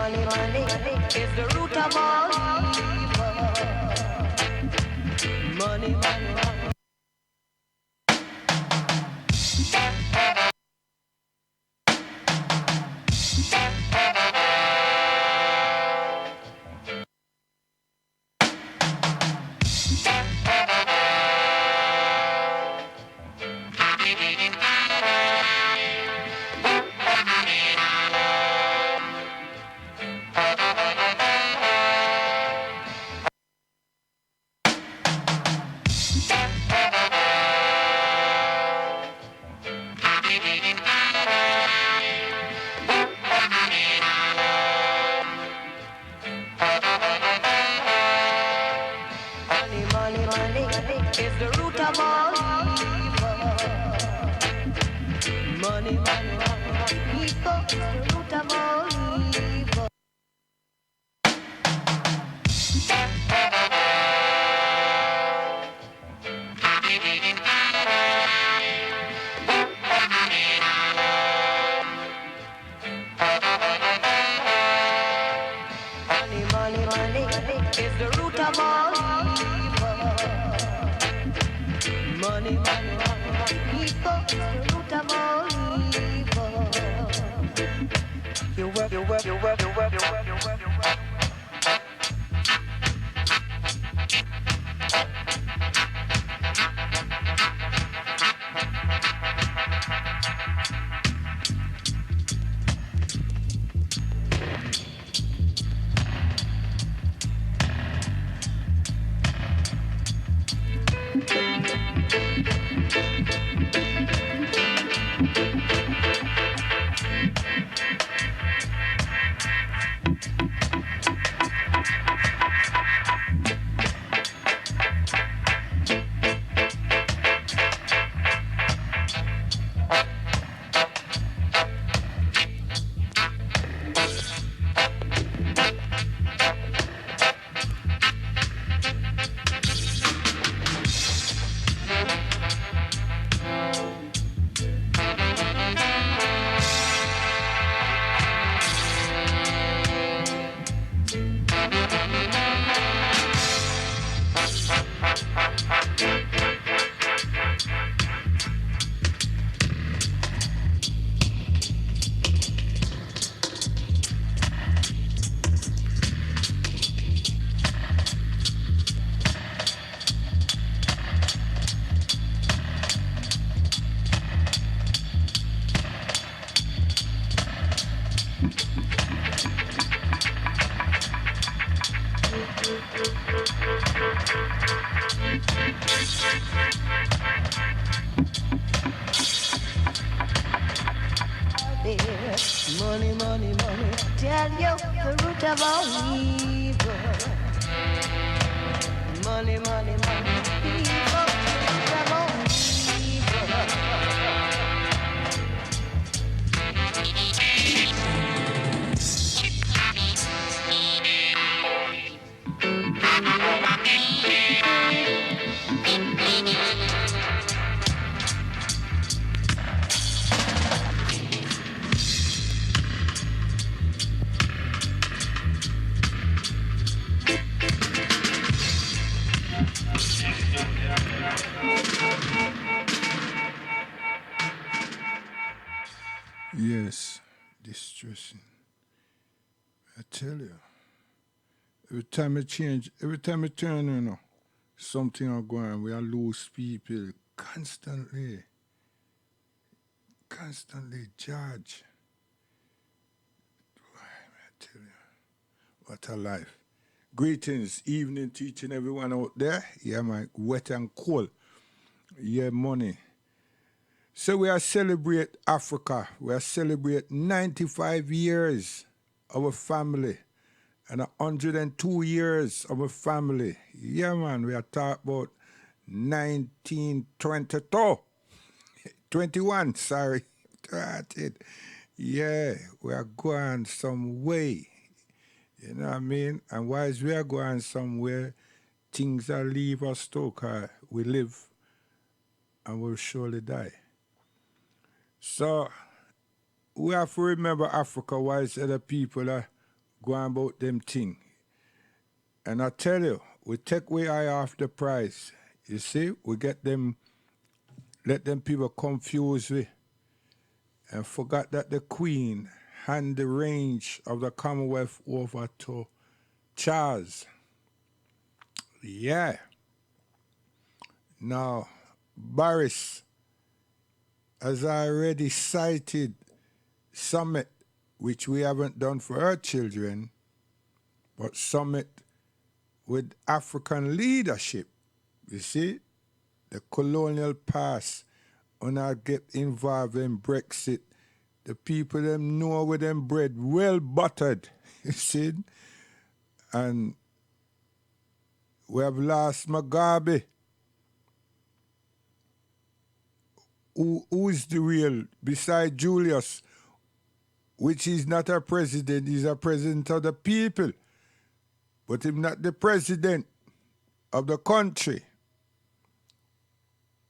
money, money is the root of all evil. Money, money, money. Money, money, money is the root of all evil. Money, money, money, people is the root of all evil. Money, money, money is the root of all evil. Money, money, money, people is the root of all evil. You work, you work, you work, you work, you work, you work, you work. Money, money, money, tell you the root of all evil. Money, money, money, evil, the root of all evil. Yes, distressing. I tell you. Every time it change, every time it turn, something are going. We are lose people constantly, constantly judge. I tell you, what a life. Greetings, evening teaching everyone out there. Yeah, man, wet and cold. Yeah, money. So we are celebrate Africa. We are celebrate 95 years of our family and 102 years of a family. Yeah, man, we are talking about 1922. 21, sorry. That's it. Yeah, we are going some way. You know what I mean? And whilst we are going somewhere, things are leave us too, 'cause we live and we'll surely die. So we have to remember Africa whilst other people are going about them thing. And I tell you, we take way eye off the prize. You see, we get them, let them people confuse we, and forgot that the Queen hand the range of the Commonwealth over to Charles. Yeah. Now, Boris, as I already cited, summit, which we haven't done for our children, but summit with African leadership. You see, the colonial past, when I get involved in Brexit, the people them know with them bread well buttered, you see, and we have lost Mugabe. Who is the real, beside Julius, which is not a president, he's a president of the people, but he's not the president of the country.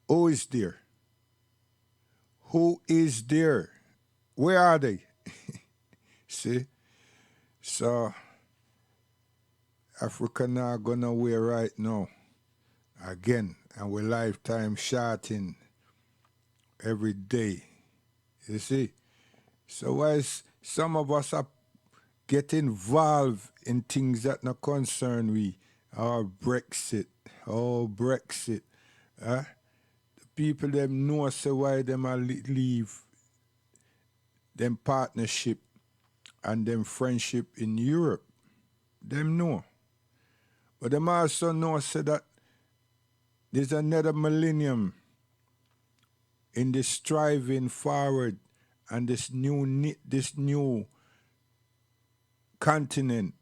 Who is there? Who is there? Where are they? See? So, Africa now gonna wear right now. Again, and we lifetime shouting every day. You see? So as some of us are get involved in things that not concern we, our Brexit, the people them know say why them are leave them partnership and them friendship in Europe. Them know. But them also know say that there's another millennium in this striving forward and this new continent,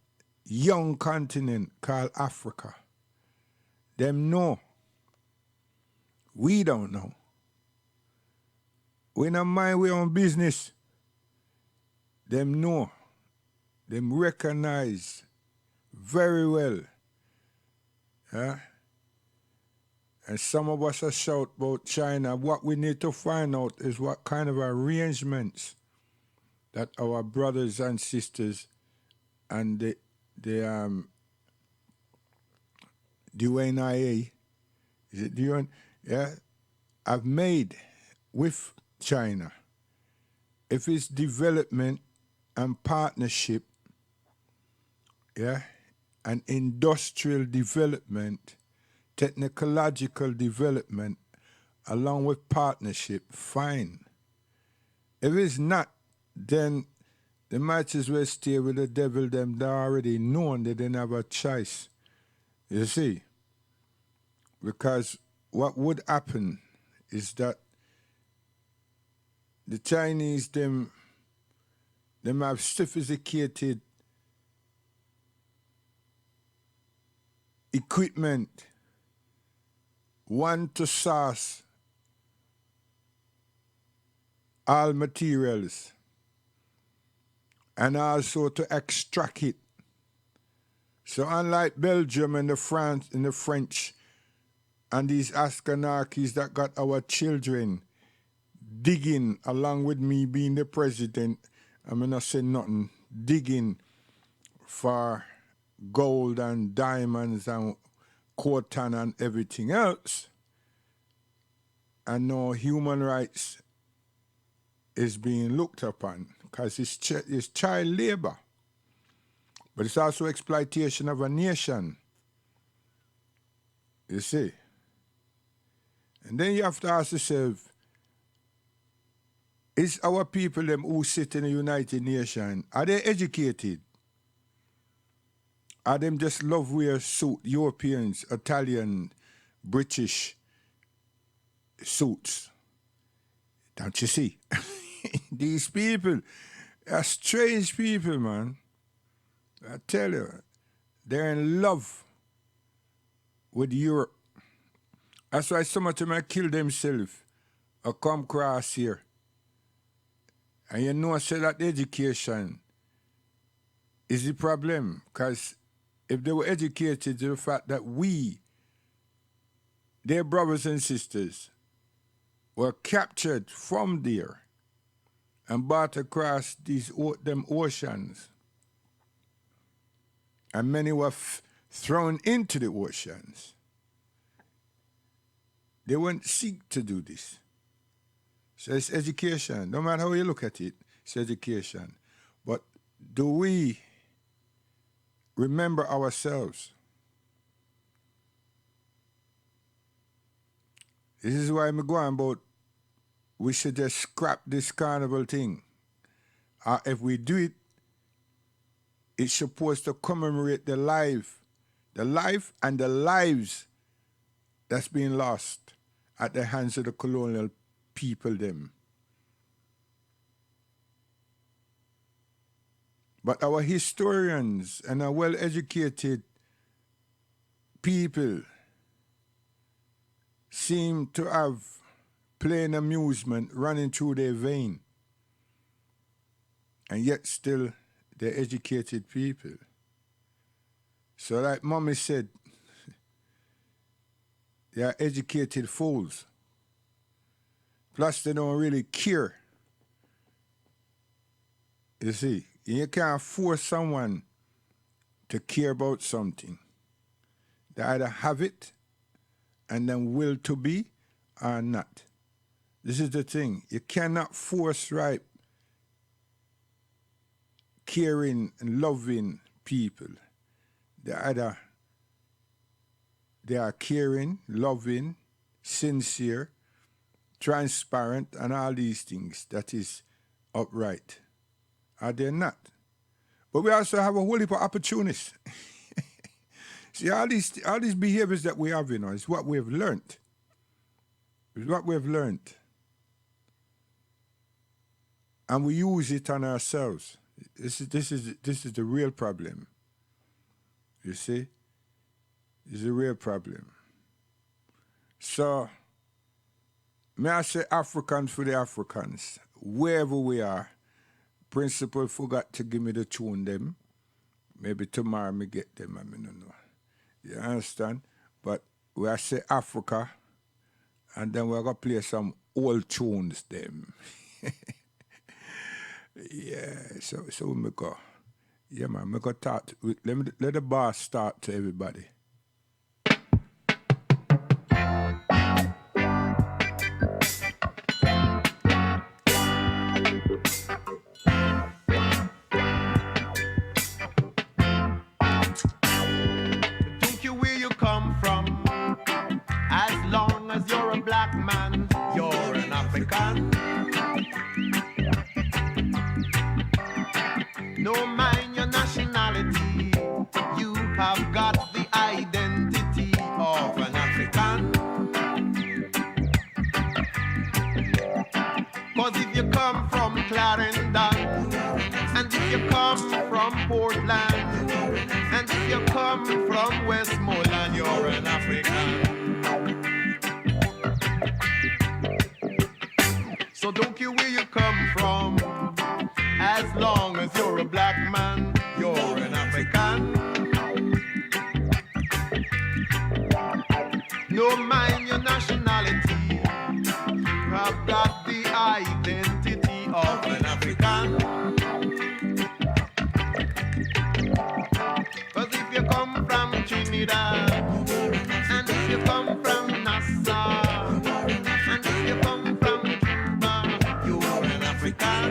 young continent called Africa. Them know. We don't know. We don't mind we own business. Them know. Them recognize very well. Huh? And some of us are shout about China. What we need to find out is what kind of arrangements that our brothers and sisters and the UNIA, is it the UN? Yeah, have made with China. If it's development and partnership, yeah, and industrial development, technological development, along with partnership, fine. If it's not, then they might as well stay with the devil them they already known they didn't have a choice. You see? Because what would happen is that the Chinese them have sophisticated equipment, one to source all materials and also to extract it. So unlike Belgium and the French and these Askanakis that got our children digging along with me being the president, I'm not saying nothing, digging for gold and diamonds and coltan and everything else. And now human rights is being looked upon because it's child labor. But it's also exploitation of a nation. You see? And then you have to ask yourself, is our people them who sit in the United Nations, are they educated? Are them just love wear suit, Europeans, Italian, British suits? Don't you see? These people are strange people, man. I tell you, they're in love with Europe. That's why some of them kill themselves or come across here. And you know, say that education is the problem. Because if they were educated to the fact that we, their brothers and sisters, were captured from there and brought across them oceans, and many were thrown into the oceans. They won't seek to do this. So it's education. No matter how you look at it, it's education. But do we remember ourselves? This is why I'm going about we should just scrap this carnival thing. If we do it, it's supposed to commemorate the life and the lives that's being lost at the hands of the colonial people them. But our historians and our well-educated people seem to have plain amusement running through their vein, and yet still they're educated people. So like Mommy said, they are educated fools. Plus they don't really care. You see, you can't force someone to care about something. They either have it and then will to be or not. This is the thing. You cannot force right caring and loving people. They are caring, loving, sincere, transparent, and all these things that is upright. Are they not? But we also have a whole heap of opportunists. See, all these behaviors that we have, you know, is what we've learned. It's what we've learned. And we use it on ourselves. This is the real problem. You see? It's a real problem. So, may I say Africans for the Africans, wherever we are. Principal forgot to give me the tune them. Maybe tomorrow me get them, I don't know. You understand? But we are say Africa, and then we're going to play some old tunes them. Yeah, so we go. Yeah, man, we go talk. Let the boss start to everybody. Don't you where you come from? As long as you're a black man, you're an African. No mind your nationality, you have got the identity of an African. Cause if you come from Clarendon, and if you come from Portland, and if you come from Westmoreland, you're an African. So don't care where you come from, as long as you're a black man, you're an African. No mind your nationality, you have got the identity of an African. Cause if you come from Trinidad, and if you come from Nassau, and if you come from Cuba, you're an African.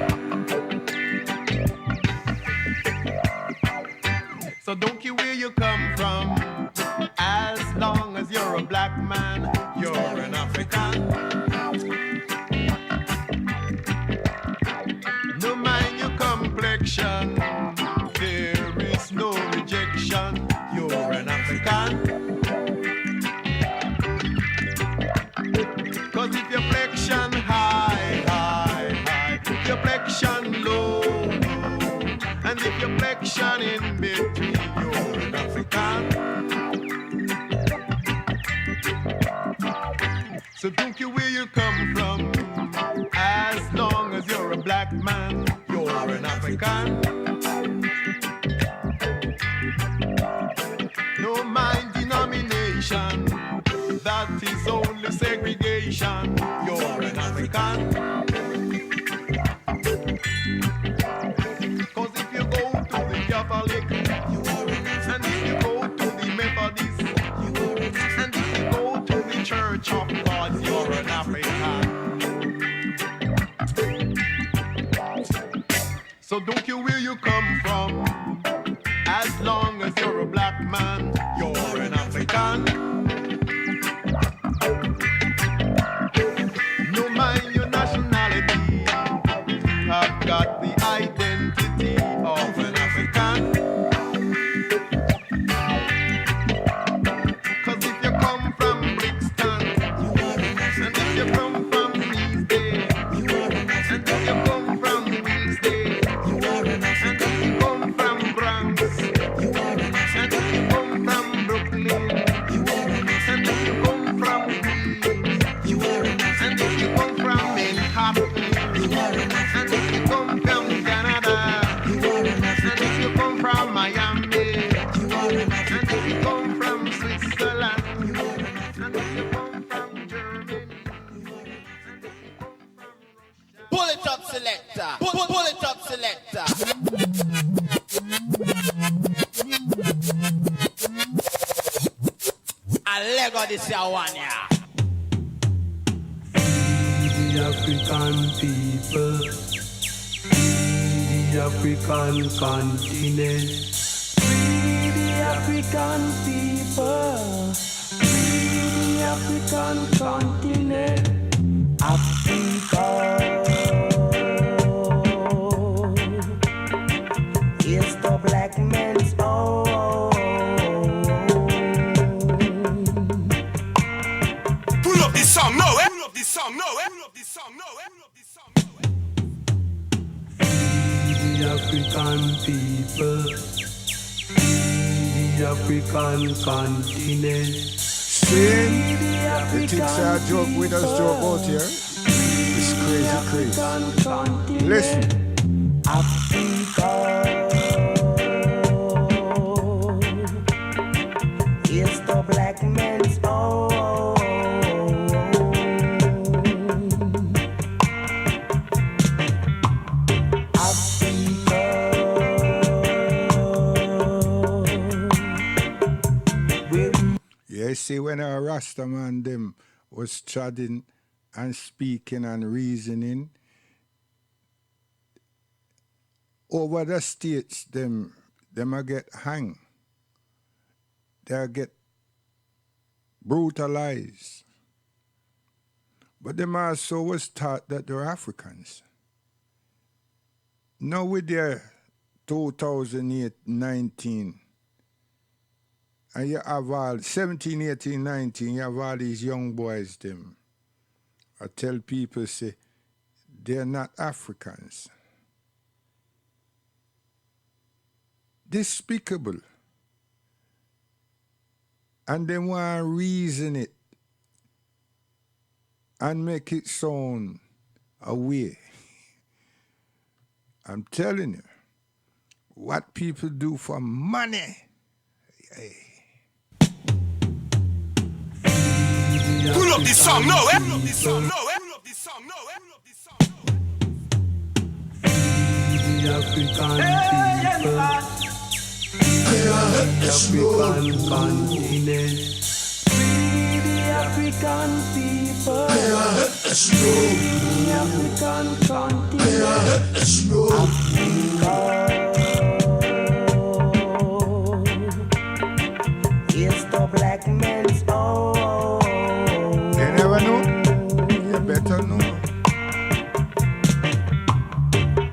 So don't care where you come from, as long as you're a black man, you're an African. No mind your complexion, there is no rejection, you're an African. Cause if your flexion high, high, high, if your flexion low, and if your flexion in between, you're an African. So don't care where you come from, as long as you're a black man, you're an African. No mind denomination, that is only segregation, you're an African. Cause if you go to the Catholic, and So don't care where you come from. As long as you're a black man, you're an African. No mind your nationality, you have got the identity of an African. Cause if you come from Brixton, you are an African. And if you come from Eastday, you are an African. And if you come from Wilsday, you are an African. And if you come from Bronx, you are an African. And if you come from Brooklyn, you are an African. And if you come from Queens, you are an African. And if you come from Manhattan, you are an African. And if you come from Canada, you are an African. And if you come from Miami, you are an African. And if you come from Switzerland, you are an African. And if you come from Germany, you are an African. And if you come from Russia. Pull it up, selector. Pull it up, selector. A Lego this year one, yeah. The African people, the African continent, free the African people, free the African continent, Africa is the black man's own. Pull up this song, no, eh? Pull up this song, no, eh? Pull up this song, no, eh? Pull up this song, no, eh? The African people, the African continent. Seeing the things I joke with us joke out here. It's crazy. Listen. Africa is the black man's own. Africa. Yeah, see, when our Rastaman them was chatting and speaking and reasoning, over the states, them a get hanged. They get brutalized. But them also was taught that they're Africans. Now with their 2019, and you have all 17, 18, 19, you have all these young boys them. I tell people, say, they're not Africans. Despicable. And they want to reason it and make it sound a way. I'm telling you, what people do for money. Hey. Pull up this song, no, eh? Pull up this song, no, eh? Pull up this song, no, eh? Pull up this song, no, eh? The African people, the African continent, free the African people, the African continent, Africa is the black man's own. You never know? You better know.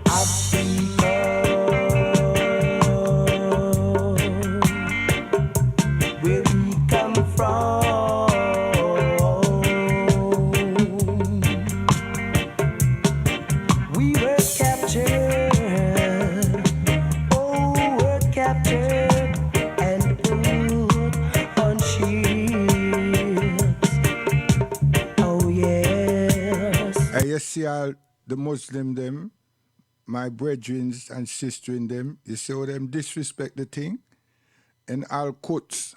Africa, where we come from, we were captured, we're captured and put on ships. Oh yes. I see all the Muslim them, my brethren and sister in them, you see how them disrespect the thing? And Al Quds,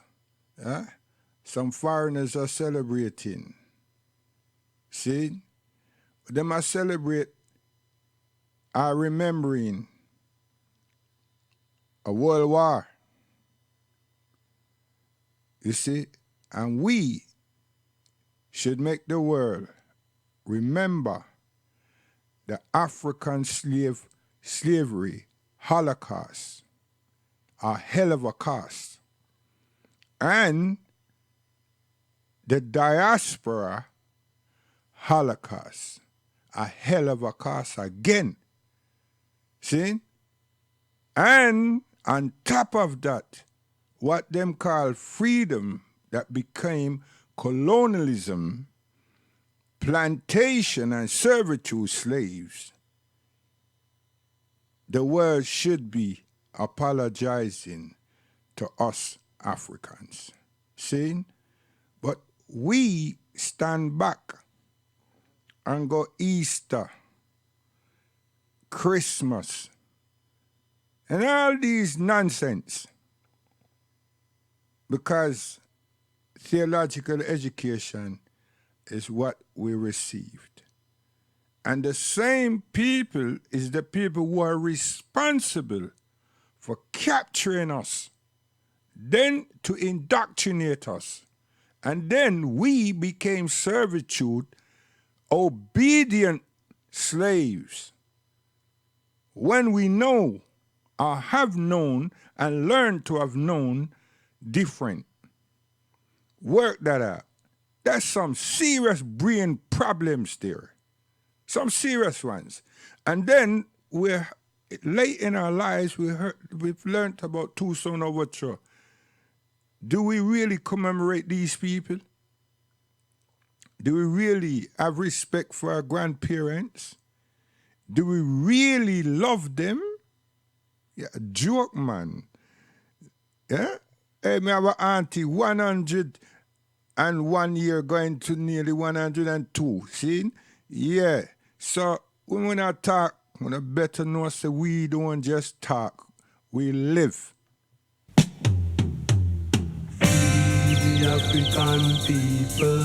some foreigners are celebrating. See? Them are celebrate, are remembering a world war. You see? And we should make the world remember the African slave slavery, Holocaust, a hell of a cost. And the diaspora Holocaust, a hell of a cost again. See? And on top of that, what them call freedom that became colonialism, plantation and servitude slaves, the world should be apologizing to us Africans. See? But we stand back and go Easter, Christmas, and all these nonsense because theological education is what we received. And the same people is the people who are responsible for capturing us, then to indoctrinate us. And then we became servitude, obedient slaves. When we know or have known and learned to have known different. Work that out. That's some serious brain problems there. Some serious ones. And then we're late in our lives, we've learned about Tucson Overture. Do we really commemorate these people? Do we really have respect for our grandparents? Do we really love them? Yeah, joke, man. Yeah? Hey, me have an auntie, 101 year going to nearly 102. See? Yeah. So when I talk, when I better know, say we don't just talk, we live. The African people,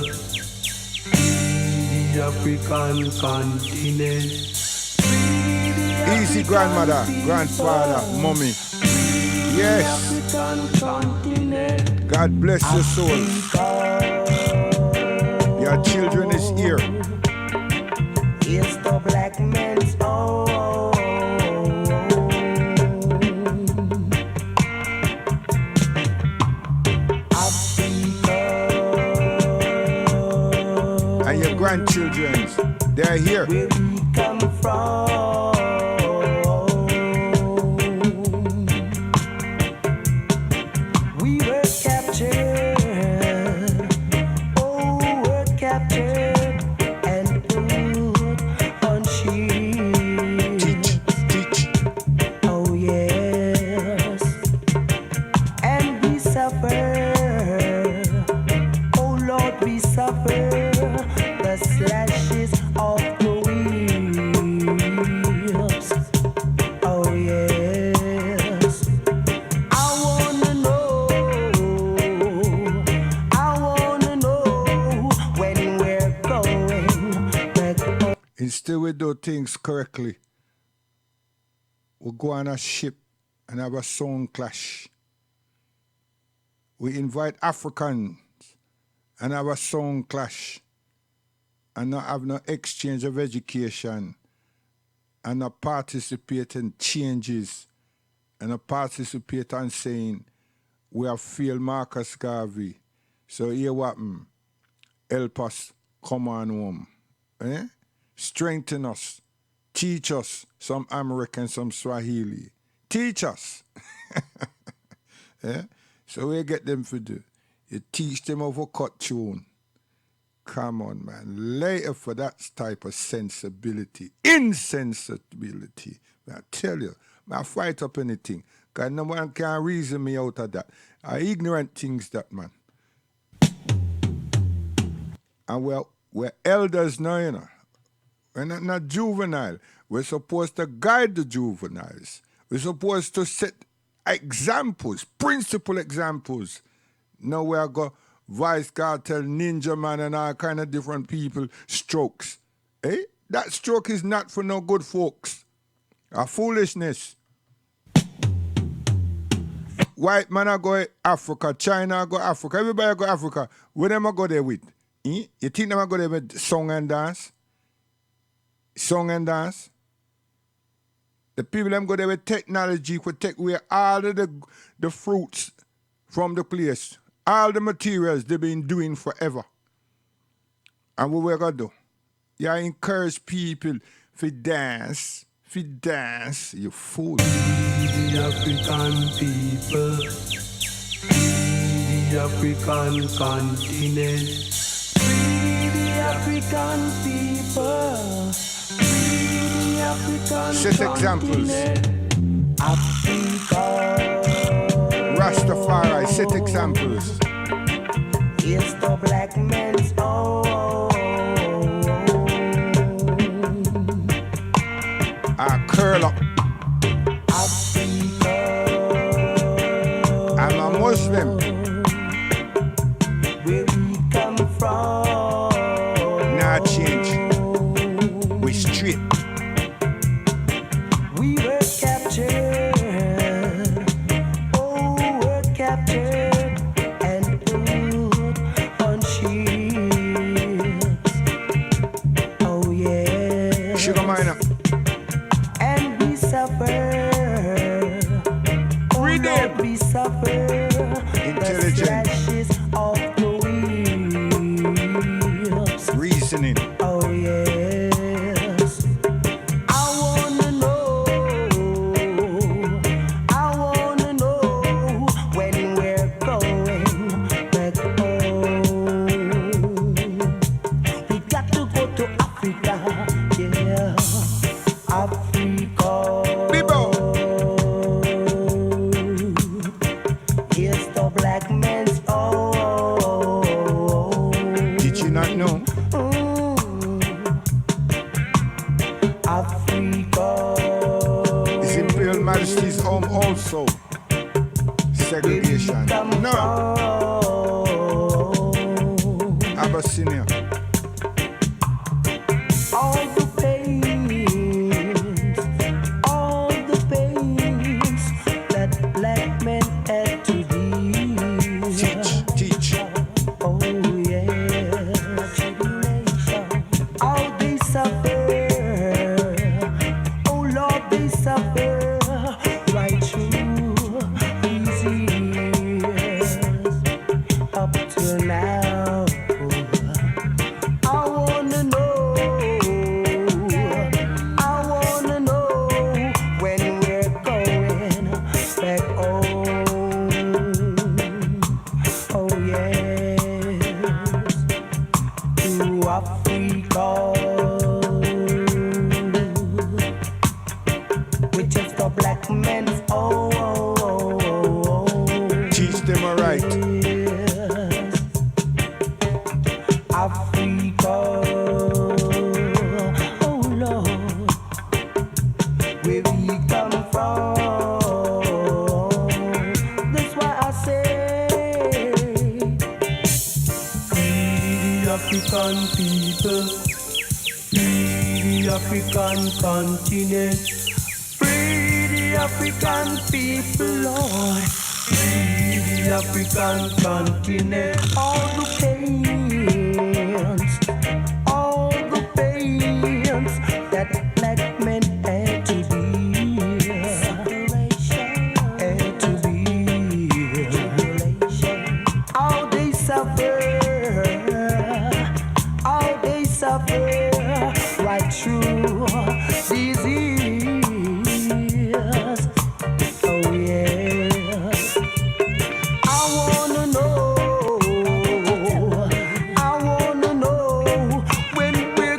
the African continent. Easy, grandmother, grandfather, mommy. Yes. God bless your soul. Your children is here. It's the black man's own. And your grandchildren, they're here. Where we come from. We were captured. Oh, we're captured and put on sheets. Teach. Oh, yes. And we suffer. Oh, Lord, we suffer the slashes of the whips. Oh, yes. I wanna know when we're going back home. Instead we do things correctly, we go on a ship and have a sound clash. We invite Africans and have a sound clash and not have no exchange of education and not participate in changes and not participate in saying we have failed Marcus Garvey. So here what help us come on home. Eh? Strengthen us. Teach us some American, some Swahili. Teach us. Yeah? So we get them for do. You teach them over cut tune. Come on, man. Later for that type of sensibility, insensibility. I tell you, I fight up anything. Because no one can reason me out of that. I ignorant things that, man. And we're elders now, you know. We're not juvenile. We're supposed to guide the juveniles. We're supposed to set examples, principal examples. Now we are go Vice Cartel, Ninja Man, and all kind of different people strokes. Eh? That stroke is not for no good folks. A foolishness. White man I go Africa, China I go Africa, everybody go Africa. Where them I go there with? Eh? You think them I go there with song and dance? Song and dance? The people them go there with technology could take away all of the fruits from the place. All the materials they've been doing forever. And what we're going to do? You encourage people to dance, you fool. The African people, the African continent, free the African people, free the African Set examples. continent. Africa, Rastafari, set examples. it's the black man's own. Curl up. Africa, I'm a Muslim. where we come from. Nah change. We straight. We were captured, oh, were captured and put on ships. Oh yeah, Sugar Miner. and we suffer. Oh Read Lord, them. we suffer. Intelligent. The slashes of the whips. Reasoning. Oh yes, I wanna know when we're going back home. We got to go to Africa, yeah, Africa. Bibo. It's the black man's own. Did you not know? Africa, His Imperial Majesty's home also. Segregation. No. Abyssinia. all the pains that black men had to deal. Teach. Oh yeah, tribulation. All they suffer. Oh Lord, they suffer right through these years up till now. I wanna know when we're going back home. Oh yes, to Africa, which is the black man's own. Teach them alright. Yes, Africa, oh Lord, where we come from. That's why I say, free the African people, free the African continent, free the African people, Lord. Free the African continent, all the pains that black men had to bear, had to bear. All they suffer right through these years. Oh yes. I wanna know when we're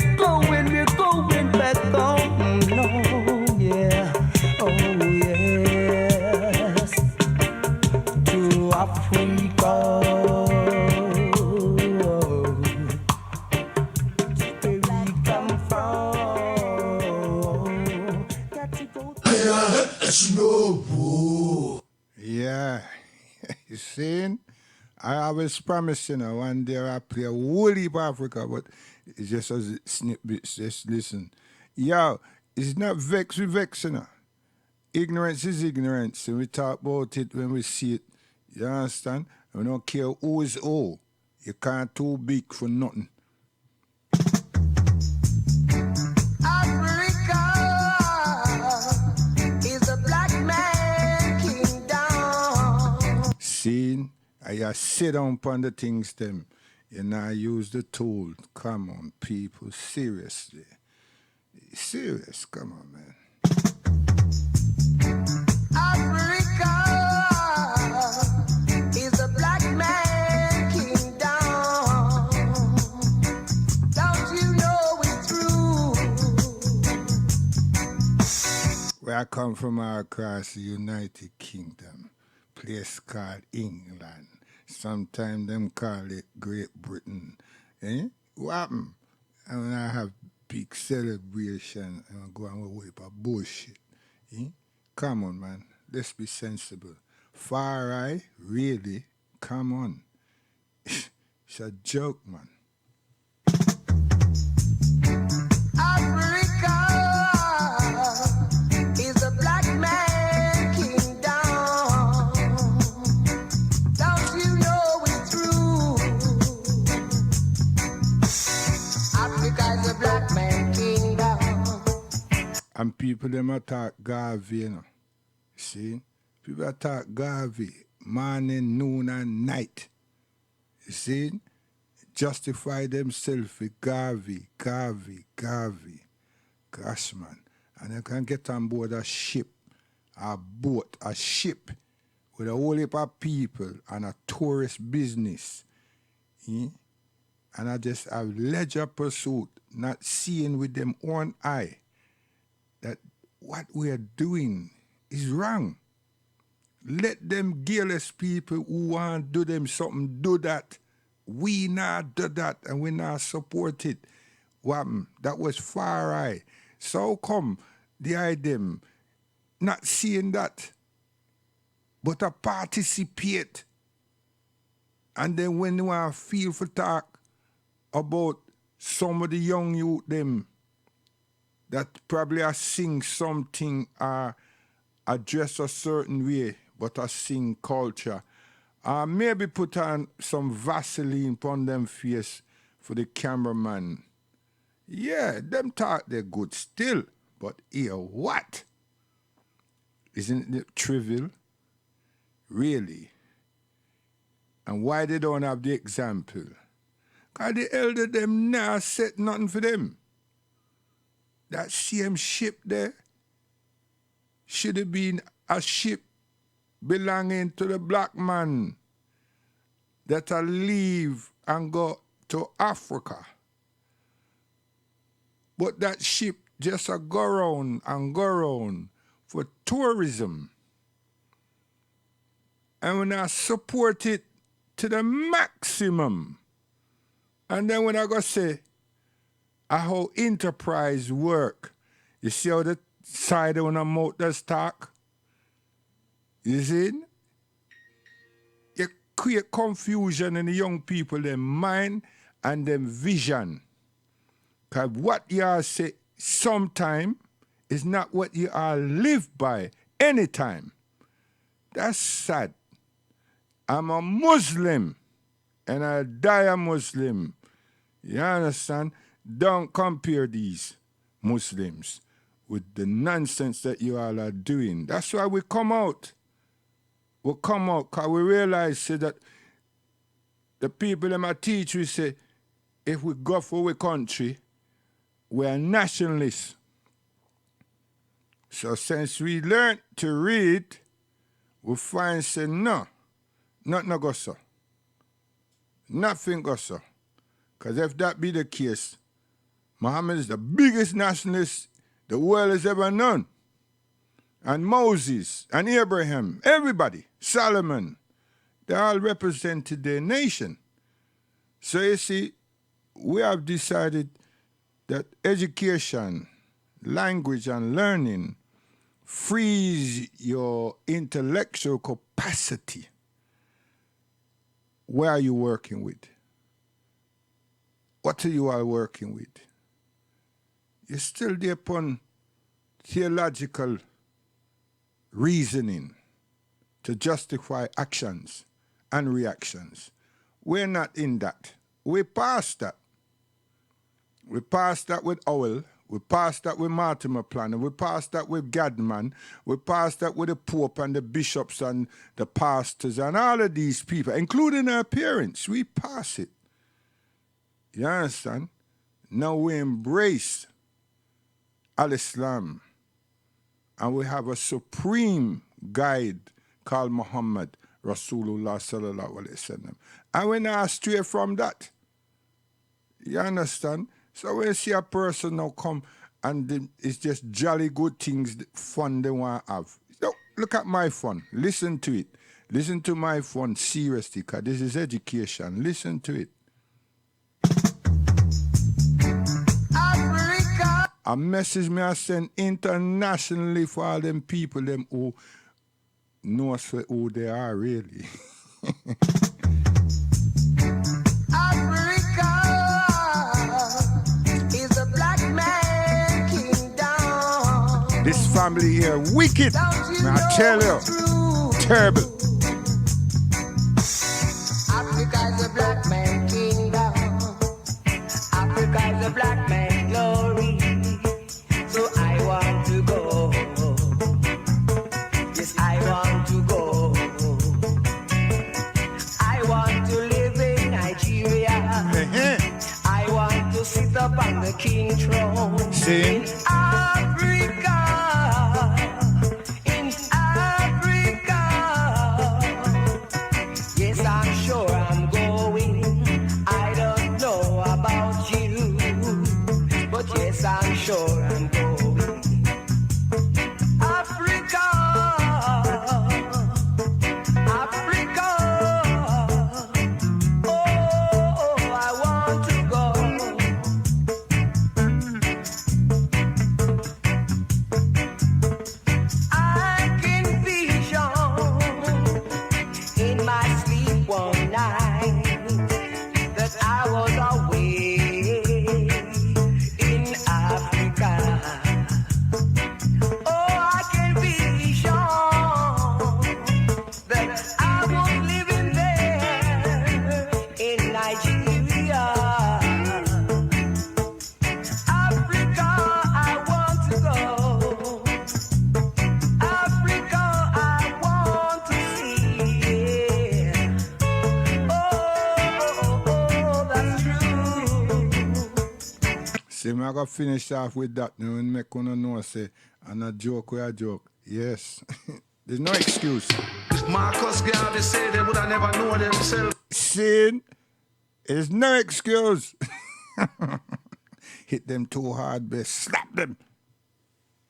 going back home. No, yeah, oh yes, to Africa, where we come from. Got to go. Yeah. You seeing? I always promise, one day I play a whole heap of Africa, but it's just as snippets, just listen. Yo, it's not vex with vex, Ignorance is ignorance, and we talk about it when we see it. You understand? We don't care who is who. You can't too big for nothing. you sit down upon the things them. You now use the tool. Come on, people. Seriously. Serious. Come on, man. Africa is a black man kingdom. Don't you know it's true? Where I come from all across the United Kingdom, place called England. Sometimes them call it Great Britain. Eh? What happen? And when I have big celebration, and I go and whip a bullshit. Eh? Come on, man. Let's be sensible. Far Eye, really? Come on. It's a joke, man. Africa is a black man kingdom. Don't you know it's true? Africa is a black man kingdom. And people them attack Garvey, you know. See? People attack Garvey morning, noon, and night. You see? Justify themselves with Garvey. Gosh, man. And you can get on board a ship, a boat, a ship with a whole heap of people and a tourist business. Eh? And I just have leisure pursuit, not seeing with them own eye that what we are doing is wrong. Let them careless people who want to do them something do that. We not do that and we not support it. That was Far Eye. So come the item not seeing that, but to participate. And then when you want to feel for talk about some of the young youth them that probably are sing something or address a certain way, but a sing culture. Maybe put on some Vaseline upon them face for the cameraman. Yeah, them talk they're good still, but here what? Isn't it trivial? Really? And why they don't have the example? Because the elder them now set nothing for them. That same ship there should have been a ship belonging to the black man that'll leave and go to Africa. But that ship just a go round and go round for tourism. And when I support it to the maximum, and then when I go say how enterprise work, you see how the side when a mouth does talk? You see? You create confusion in the young people, their mind and their vision. Because what you all say sometime is not what you all live by anytime. That's sad. I'm a Muslim and I'll die a Muslim. You understand? Don't compare these Muslims with the nonsense that you all are doing. That's why we come out. We come out because we realize say, that the people that I teach, we say, if we go for our country, we are nationalists. So since we learned to read, we find say, no, nothing go so. Nothing go so. Because if that be the case, Muhammad is the biggest nationalist the world has ever known. And Moses and Abraham, everybody, Solomon, they all represented their nation. So you see, we have decided that education, language and learning frees your intellectual capacity. Where are you working with? What are you all working with? You're still there upon theological reasoning to justify actions and reactions. We're not in that. We're past that. We passed that with owl. We passed that with Mortimer Planner. We passed that with Gadman. We passed that with the Pope and the bishops and the pastors and all of these people, including our parents. We pass it. You understand? Now we embrace Al-Islam. And we have a supreme guide called Muhammad Rasulullah sallallahu alaihi wasallam. And we're not stray from that. You understand? So when you see a person now come and it's just jolly good things, fun they want to have. So look at my fun. Listen to it. Listen to my fun seriously, because this is education. Listen to it. Africa. A message me I send internationally for all them people them who knows for who they are really. Africa is a black man kingdom. This family here wicked. May I tell you, terrible. Africa is a black man kingdom. Africa is a black man glory. So I want to go. Yes, I want to go. I want to live in Nigeria. I want to sit up on the king throne. See? In Africa. In Africa. Yes, I'm sure I'm going. I don't know about you, but yes, I'm sure I'm going. Africa, Africa, oh, I want to go. I can vision in my sleep one night that I was away in Africa. Oh, I can vision that I was living there in Nigeria. Africa, I want to go. Africa, I want to see. Oh, that's true. See, I'm going to finish off with that now and make one know say, and a joke with a joke. Yes. There's no excuse. If Marcus Garvey said they would have never known themselves. Sin is no excuse. Hit them too hard, best slap them.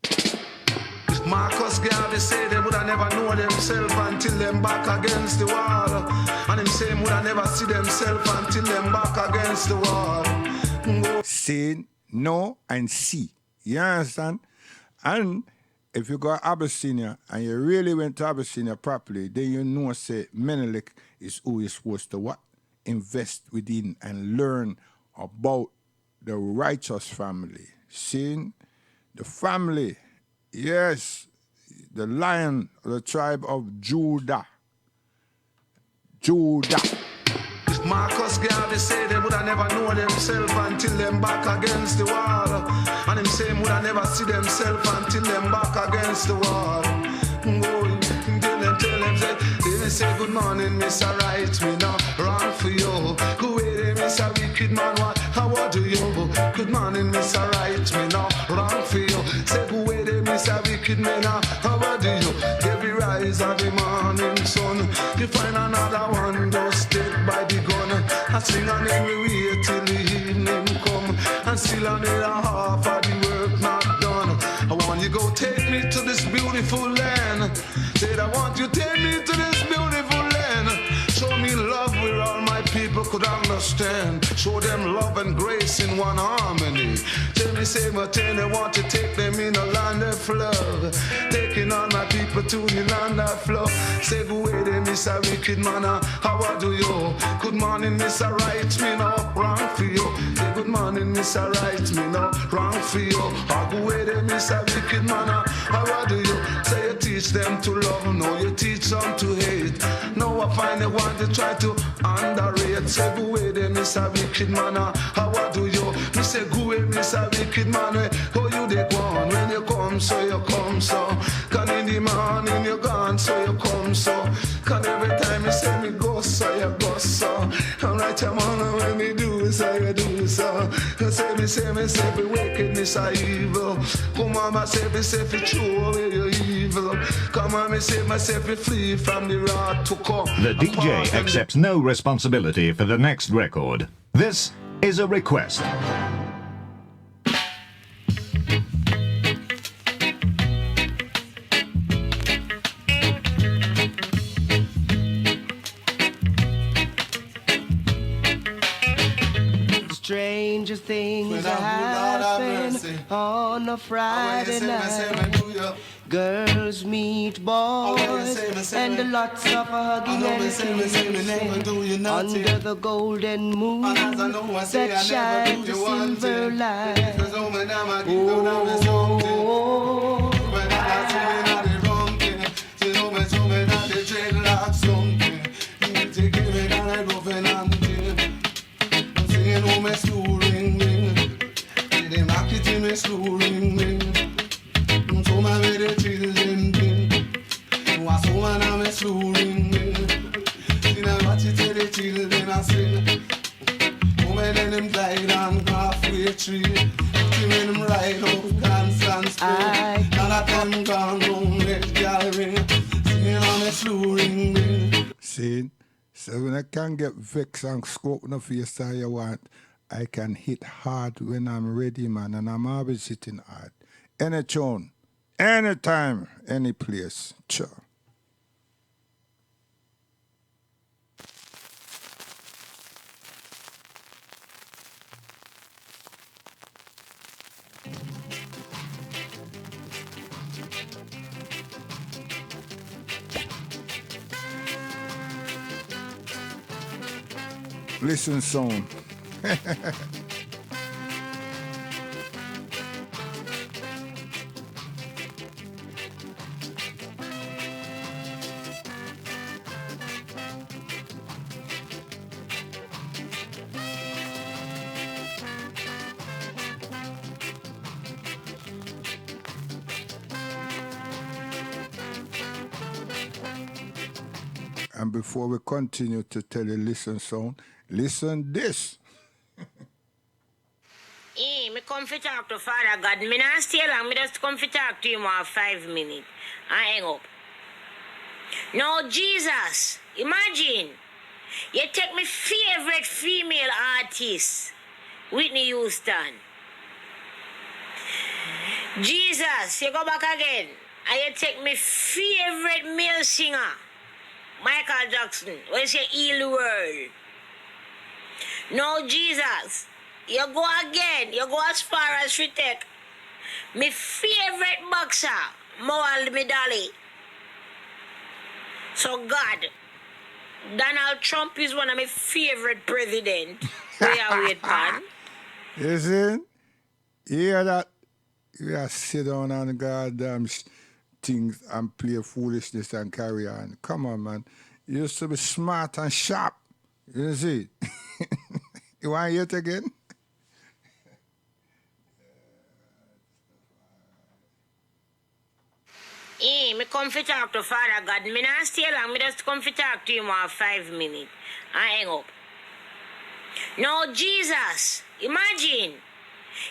If Marcus Garvey said they would have never known themselves until them back against the wall. And him say would have never see themselves until them back against the wall. Sin, know, and see. You understand? And if you go to Abyssinia and you really went to Abyssinia properly, then you know, say, Menelik is who you're supposed to what? Invest within and learn about the righteous family. Seeing the family, yes, the lion, the tribe of Judah. Judah. If Marcus Garvey said they would have never known themselves until them back against the wall. And him say would have never see themselves until them back against the wall. Go tell them they say good morning, Mr. Right, me now wrong for you. Go away, Mr. Wicked Man, how do you? Good morning, Mr. Right, me now wrong for you. Say go away, Mr. Wicked Man, how do you? Every rise of the morning sun, you find another one just dead by the gun. I sing on every way till the evening come, and still another half of the work not done. I want you go take me to this beautiful land. Said I want you take me to this beautiful land. Show me love where all my people could understand. Show them love and grace in one harmony. Tell me, say, but tell they want to take them in a land of love. Taking all my people to the land of flow. Say, go away there, Mr. Wicked Man, how do you? Good morning, Mr. Right, me no wrong for you. Say, good morning, Mr. Right, me no wrong for you. I go away there, Mr. Wicked Man, how do you? Say, you teach them to love, no, you teach them to hate. Now I find the one to try to underrate. Say, go away there, Mr. Wicked Man, how do you? say go away, miss a wicked man. How you dey go on? When you come, so you come so. Can in the morning you gone, so you come so. Can every time you say me go, so you go so. I'm right, I'm on when me do, so you do so. You say me say me wickedness are evil. Come on, me say fi throw away your evil. Come on, me say fi flee from the wrath to come. The DJ accepts no responsibility for the next record. This is a request. Stranger things happen on a Friday night. Girls meet boys and lots of hugging and kissing under the golden moon that shines a silver light. Oh, me slow ring ring, they knock it in me slow ring ring. So my little children bring, was so man me slow ring ring. See now watch it till the children a sing. Women let them glide on halfway tree, see when them ride up Constant Street. Now that them gone round that gallery, singing on me slow ring ring. See, so when I can get vexed and scope no face how you want, I can hit hard when I'm ready, man, and I'm always hitting hard. Any tune, anytime, any place. Sure. Listen soon. And before we continue to tell you listen sound, listen this. Me come fi talk to Father God. Me not stay long. Me just come fi talk to him for 5 minutes. And hang up. Now, Jesus, imagine. You take my favorite female artist, Whitney Houston. Jesus, you go back again. And you take my favorite male singer, Michael Jackson. When you say heal the world. Now, Jesus, you go again. You go as far as you take my favorite boxer, Muhammad Ali. So, God, Donald Trump is one of my favorite presidents. Where are we, man? You see? You hear that? You just sit down on goddamn things and play foolishness and carry on. Come on, man. You used to be smart and sharp. You see? You want to hear it again? Me come fi talk to Father God. Me not stay long. Me just come fi talk to him for 5 minutes. And hang up. Now, Jesus, imagine.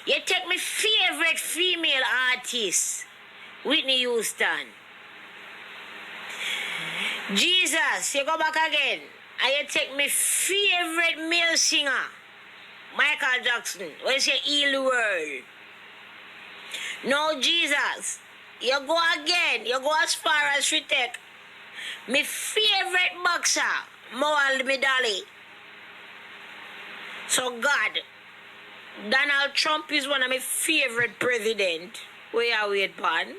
You take my favorite female artist, Whitney Houston. Jesus, you go back again. And you take my favorite male singer, Michael Jackson. When you say heal the world. Now, Jesus, you go again. You go as far as you take my favorite boxer, Muhammad Ali. So, God, Donald Trump is one of my favorite presidents. Where are we, pan?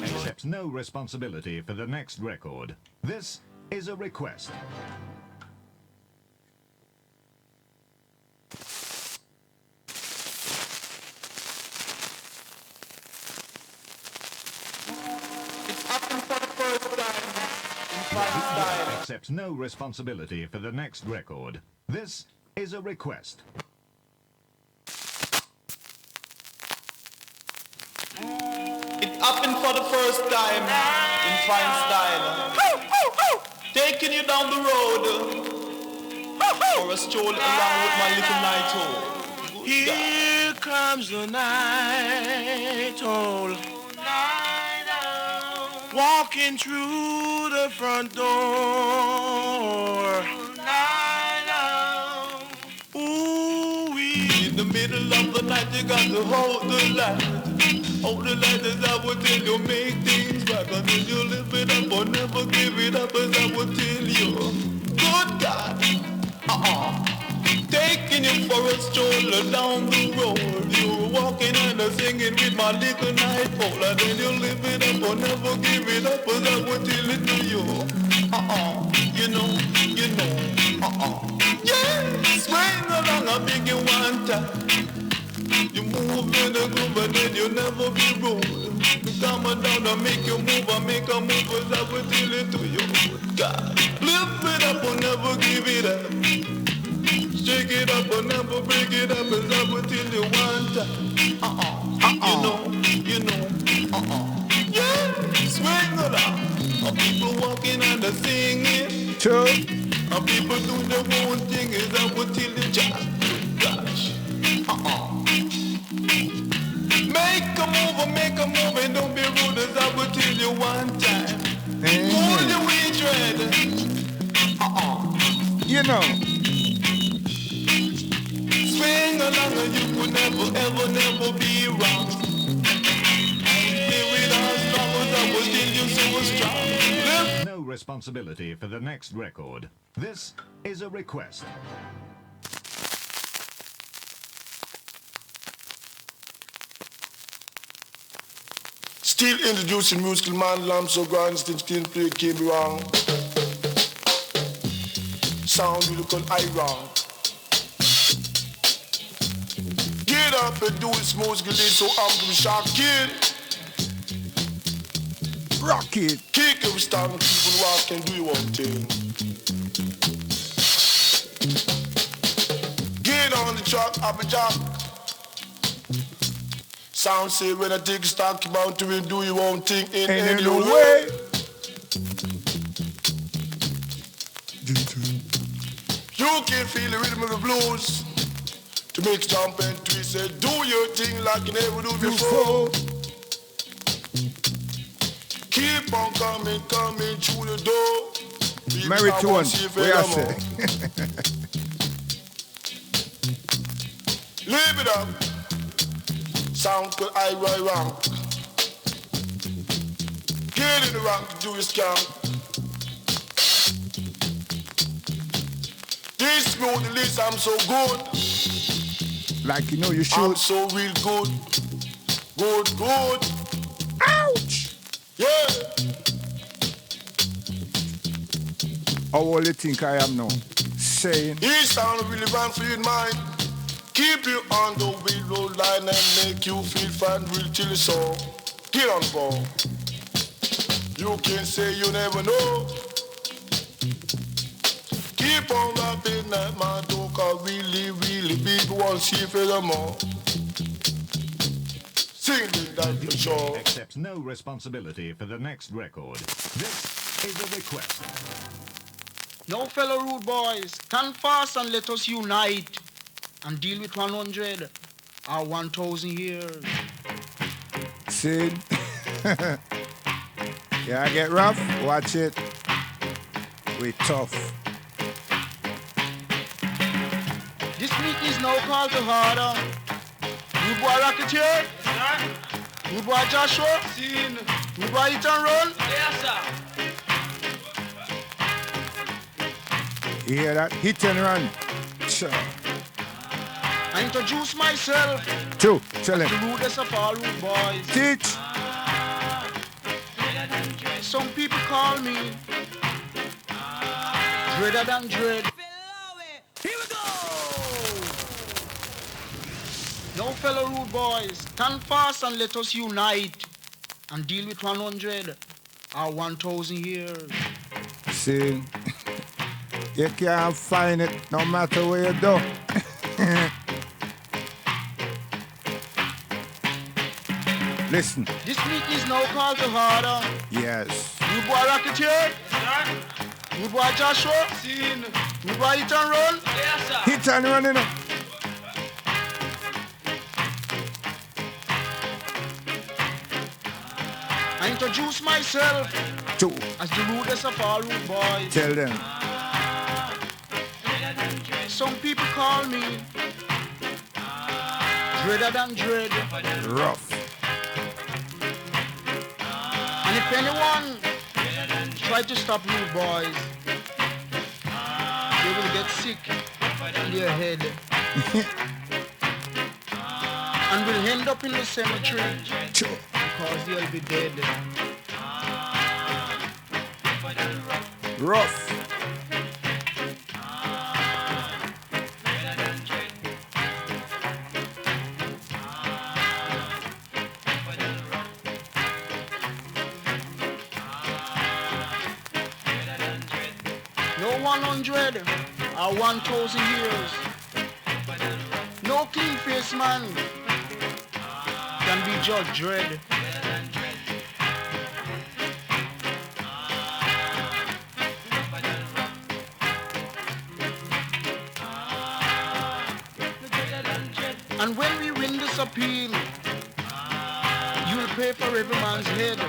Accepts no responsibility for the next record. This is a request. Accepts no responsibility for the next record. This is a request. It happened for the first time in fine style. Taking you down the road for a stroll along with my little night owl. Here comes the night owl, walking through the front door. Ooh-wee. In the middle of the night you got to hold the light. Hold the light as I will tell you, make things right. Until you live it up or never give it up as I will tell you. Good God, taking you for a stroll down the road. You were walking and singing with my little night owl. And then you live it up or never give it up as I will tell it to you. You know, yeah, swing along a big one time. You move in the groove and then you never be rude. You come down and make you move and make a move as I will tell it to you. God, lift it up or never give it up. Shake it up or never break it up as I will tell you one time. You know, yeah, swing along. People walking and they're singing. Sure. People do their own thing as I will tell you just. Gosh, Make a move and don't be rude as I will tell you one time. Hold your weed dread. You know. Swing along and you could never, ever, never be wrong. Live with us strong as I will tell you so strong. No responsibility for the next record. This is a request. Still introducing musical man, lamb so grand, still play came wrong. Sound you look on iron. Get up and do it smooth, so I'm gonna shock kid. Rock it. Kick every style and people walk and do your own thing. Get on the truck, up a job. Sound say when I take stock about to do your own thing in any way. You can feel the rhythm of the blues to make jump and twist. Say, do your thing like you never do before. Keep on coming through the door. Married to one. Where I say? Leave it up. Sound called I Rock. Get in the rock, do your scam. This road, the list, I'm so good. Like you know you should. I'm so real good. Good. Ouch! Yeah. How old you think I am now? Saying. This sound really run for you in mind. Keep you on the railroad line and make you feel fine real till it's all. Get on board. You can say you never know. Keep on rapping at my door, cause really people want to see you furthermore. Sing it that the show. Accepts no responsibility for the next record. This is a request. Now, fellow rude boys, stand fast and let us unite. and deal with 100 or 1,000 years. See? Yeah, I get rough. Watch it. We tough. This week is now called to harder. Good boy Rocketeer. Good boy Joshua. Scene. Good boy Hit and Run. Yes, sir. You hear that? Hit and run. Sure. I introduce myself. Two. Tell The him. rudest of all rude boys. Teach. Some people call me Dreader than Dread. Here we go. No fellow rude boys, stand fast and let us unite and deal with 100 or 1,000 years. See? You can't find it no matter where you do. Listen. This week is now called to harder. Yes. Good boy Rocketeer. Good boy Joshua. Scene. Good boy Hit and Run. Yes, sir. Hit and run, you know. I introduce myself Two. as the rudest of all rude boys. Tell them. Some people call me Dreader than Dread. Rough. And if anyone try to stop rude boys, they will get sick in their head and will end up in the cemetery because they'll be dead. Rough. No 100 or 1,000 years. No clean-faced man can be Judge Dredd. And when we win this appeal, you'll pay for every man's head.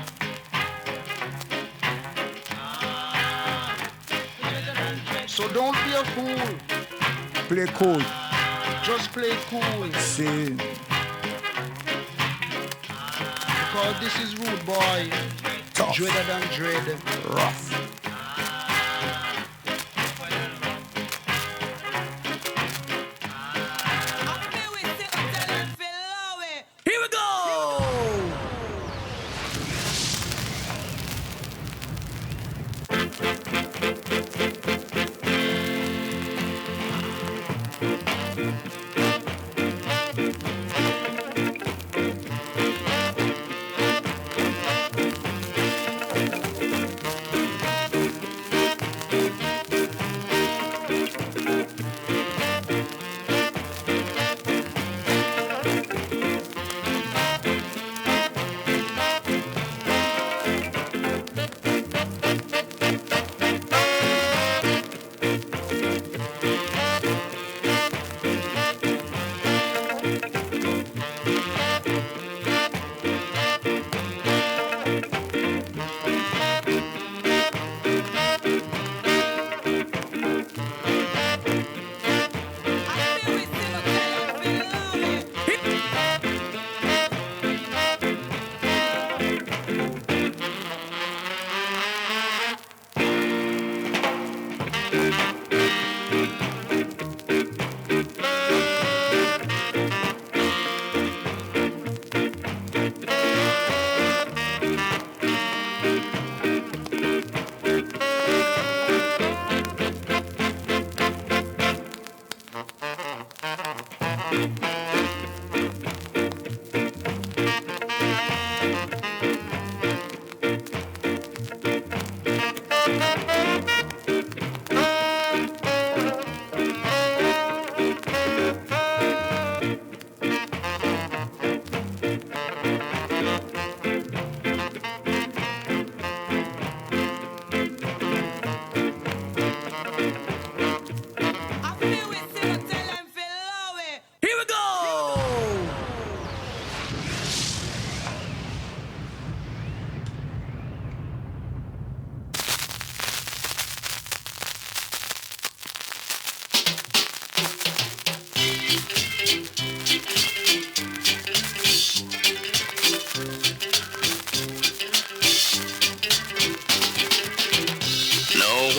So don't be a fool. Play cool. Just play cool. See? Because this is Rude Boy. Tough. Dreader than Dread. Rough. Here we go.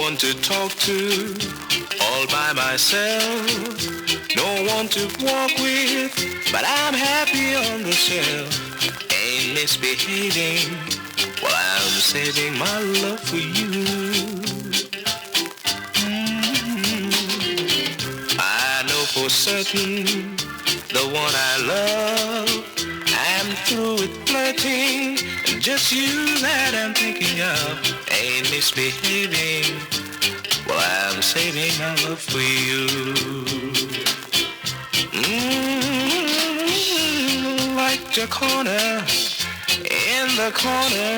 one to talk to, all by myself. No one to walk with, but I'm happy on the shelf. Ain't misbehaving while I'm saving my love for you. I know for certain the one I love, I'm through with flirting. Just you that I'm thinking of. Ain't misbehaving while I'm saving my love for you. Like the corner, in the corner,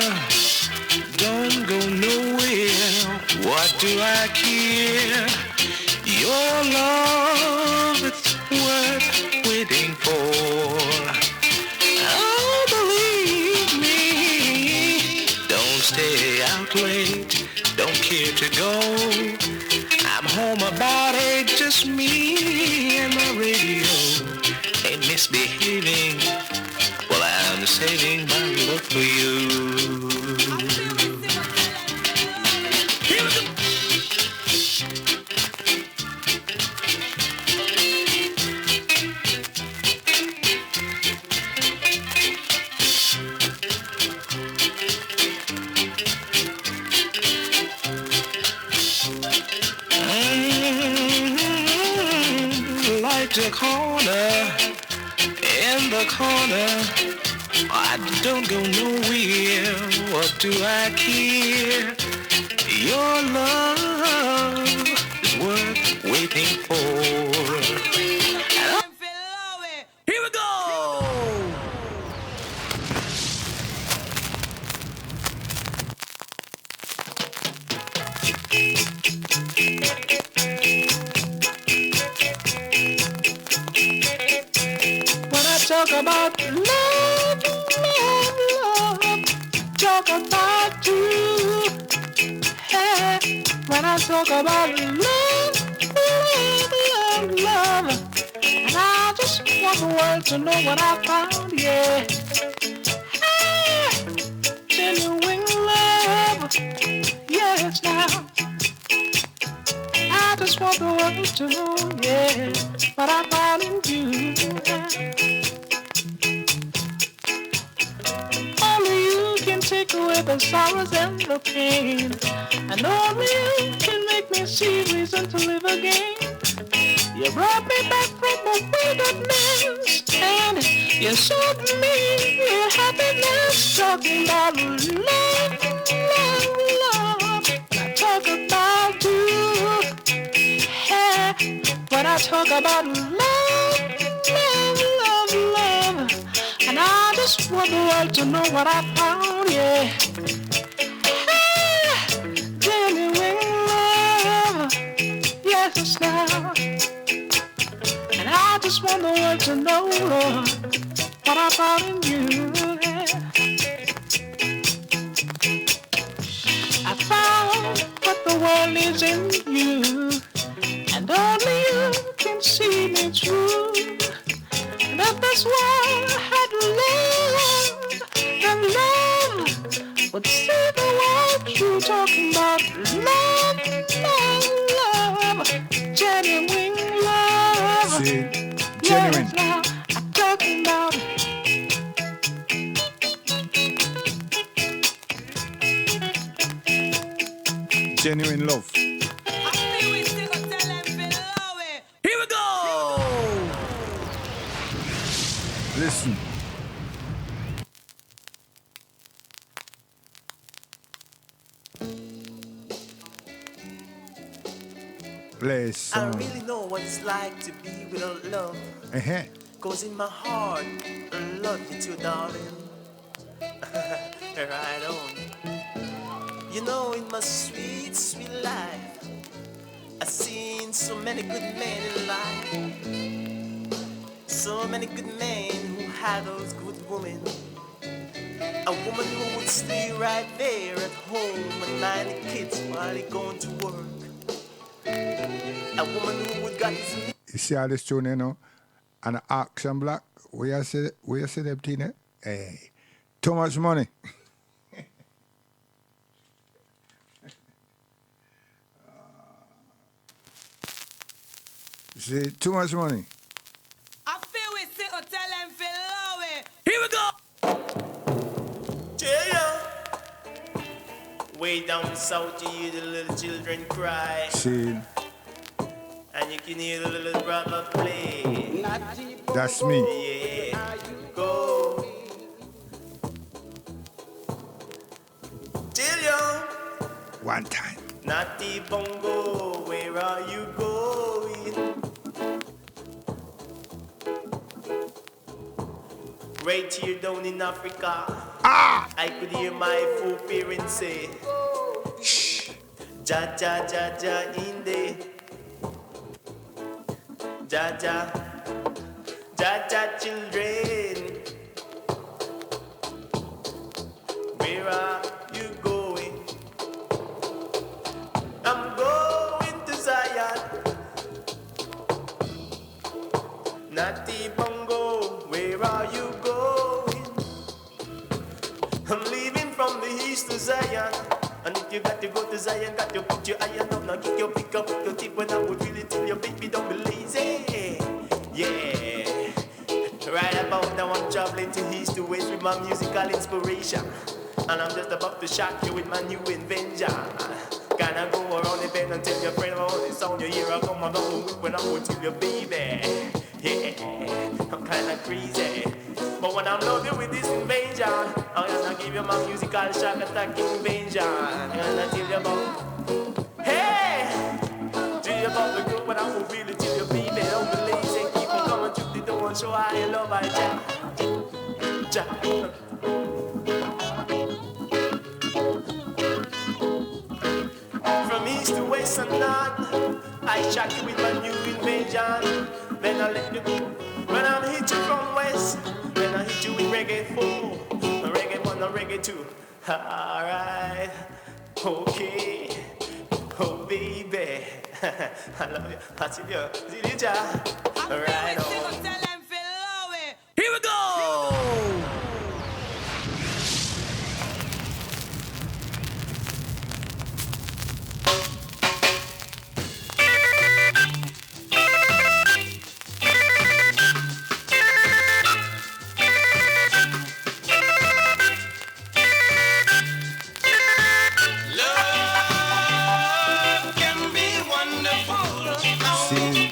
don't go nowhere. What do I care? Your love, it's worth waiting for. Oh, believe me, don't stay out late, don't care to go. I'm home about 8, just me and my radio. Ain't misbehaving while I'm saving my love for you. Like the corner, in the corner, I don't go nowhere. What do I care? Your love is worth waiting for. Here we go! When I talk about love, love, love, talk about you. Hey, when I talk about love, love, love, love, and I just want the world to know what I found, yeah. Hey, genuine love, yes now. I just want the world to know, yeah, what I found in you. Only you can take away the sorrows and the pain, and only you can make me see reason to live again. You brought me back from the wilderness, and you showed me your happiness. Talking about love, love, love. I talk about you. Hey, when I talk about love, love, love, love, and I just want the world to know what I found, yeah. Hey, genuine love, yes now. And I just want the world to know, Lord, what I found in you, yeah. I found what the world is in you, and only you can see me through. And that's why I had love, and love would see the world through. Talking about love, love, love, genuine love. See, Yes, genuine. now I'm talking about Genuine love. Here we go! Listen. Play I song. really know what it's like to be without love. Uh-huh. Cause in my heart, love is you, darling. Right on. You know, in my sweet, sweet life, I've seen so many good men in life. So many good men who had those good women. A woman who would stay right there at home and mind the kids while they going to work. A woman who would got his You see how this tune, you know? And the Action Black, where you see them thing, eh? Hey, too much money. See, too much money. I feel we sit or tell them feel low. Here we go. Tell ya. Way down south, you hear the little children cry. See, And you can hear the little brother play. that's me. Yeah, go. Tell ya. One time. Natty Bongo, where are you going? Right here down in Africa, I could hear my foreparents say, Ja ja ja ja inde, ja ja, ja ja children, where are you going? I'm going to Zion. Natty Bongo, where are you going? I'm leaving from the east to Zion. And if you got to go to Zion, got to put your iron up. Now kick your pick up with your tip when I would really tell your baby don't be lazy. Yeah. Right about now I'm traveling to east to west with my musical inspiration. And I'm just about to shock you with my new invention. Can I go around the bend and tell your friend about the sound you hear? I come along with when I'm going to your baby. Yeah, I'm kinda crazy. But when I'm loaded with this invasion, I'm gonna give you my musical shock attack invasion. I'm gonna tell you about, hey! Tell you about the group when I will really tell your baby. Don't be lazy, keep me coming through the door and show how you love I Jack. From east to west and north, I shock you with my new invasion. Then I let you go. When I'm hit you from west, then I hit you with reggae 4, reggae 1 and reggae 2. Alright, okay, oh baby, I love you. I see you, ja. Right on. Here we go. See,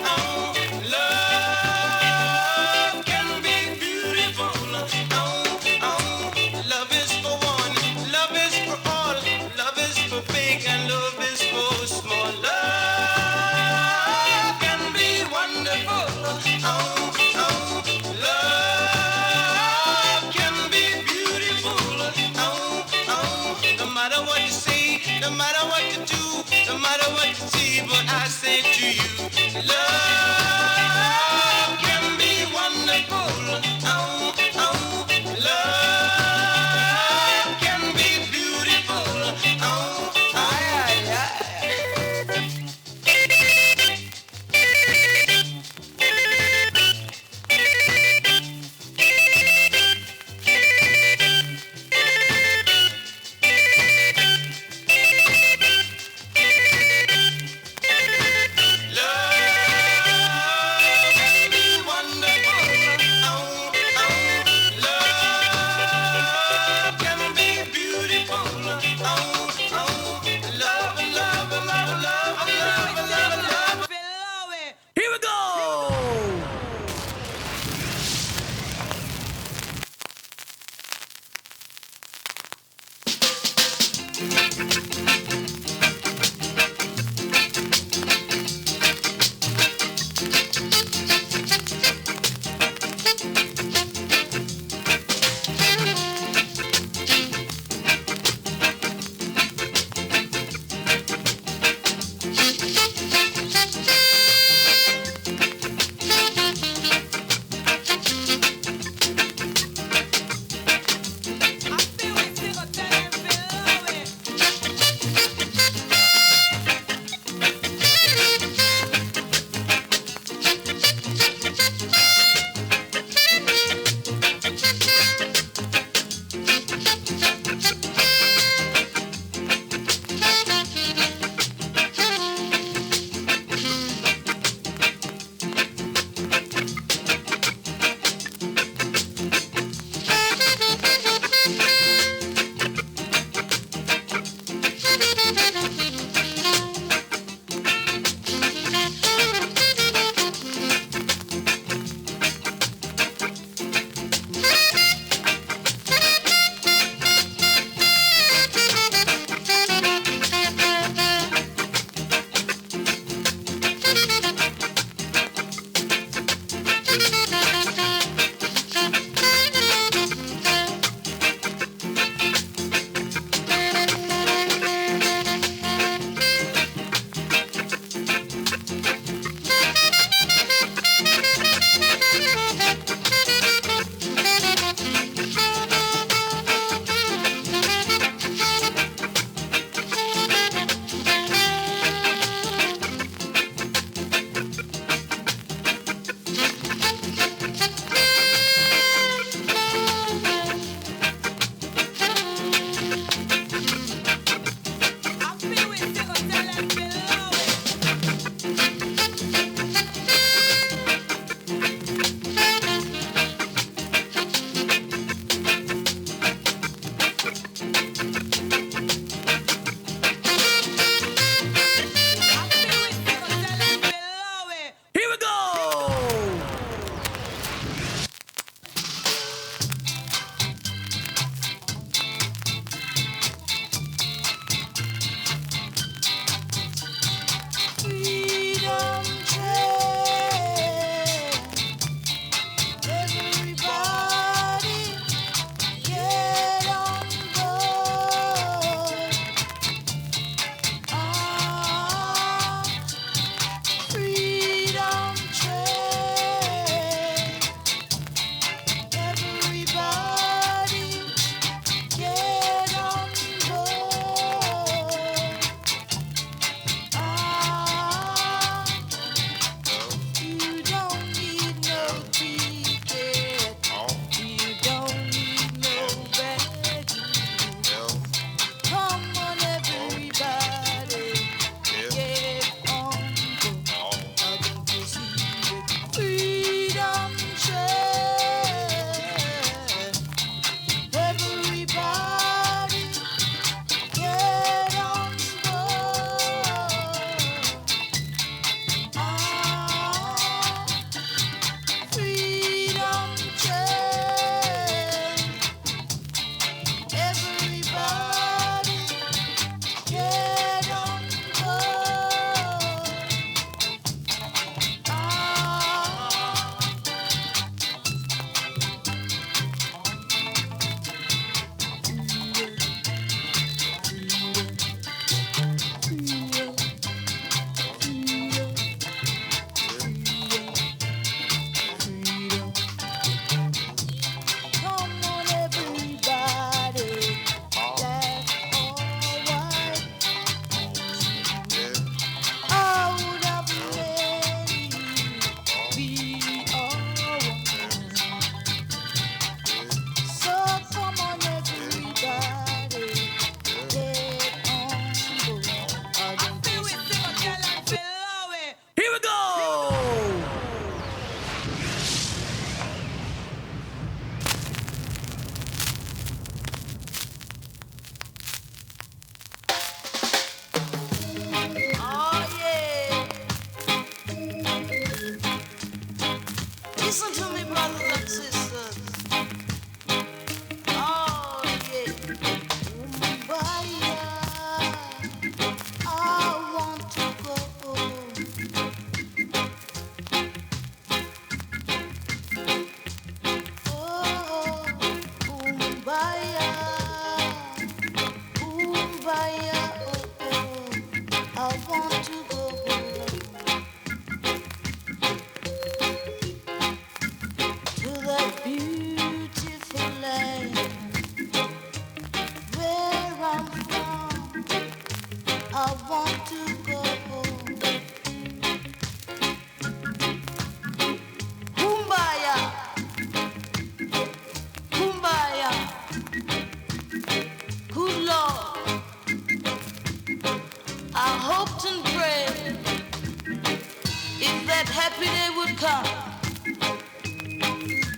come.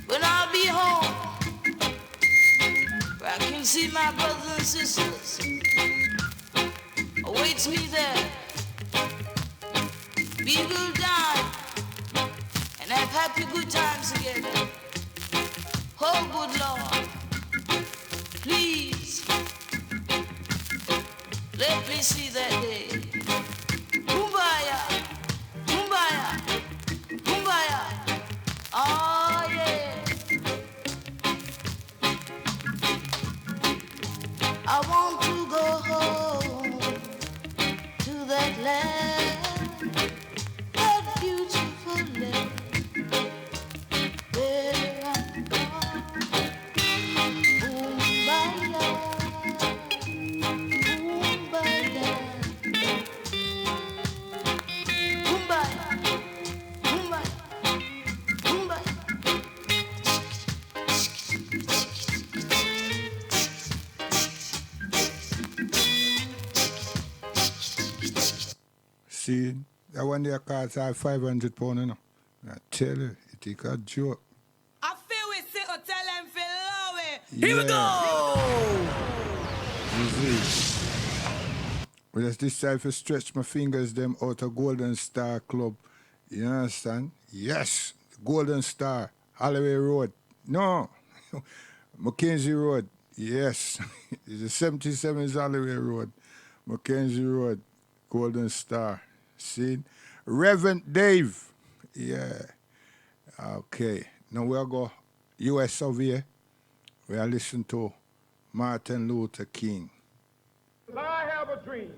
When I'll be home, where I can see my brothers and sisters, awaits me there. We will dine and have happy good times together. Oh, good Lord, please let me see that day. Kumbaya, kumbaya, kumbaya. Oh yeah. I want to go home to that land, that beautiful land where I'm born. Kumbaya, kumbaya, kumbaya, kumbaya, kumbaya. See, that one there costs £500, you know. I tell you, it is a joke. I feel we sit or tell them feel low. Here we go! Well, just decide to stretch my fingers them out of Golden Star Club. You understand? Yes, Golden Star, Holloway Road. No, Mackenzie Road. Yes, it's the 77 is Holloway Road. Mackenzie Road, Golden Star. See? Reverend Dave. Yeah. Okay. Now we'll go US of here. We'll listen to Martin Luther King. I have a dream.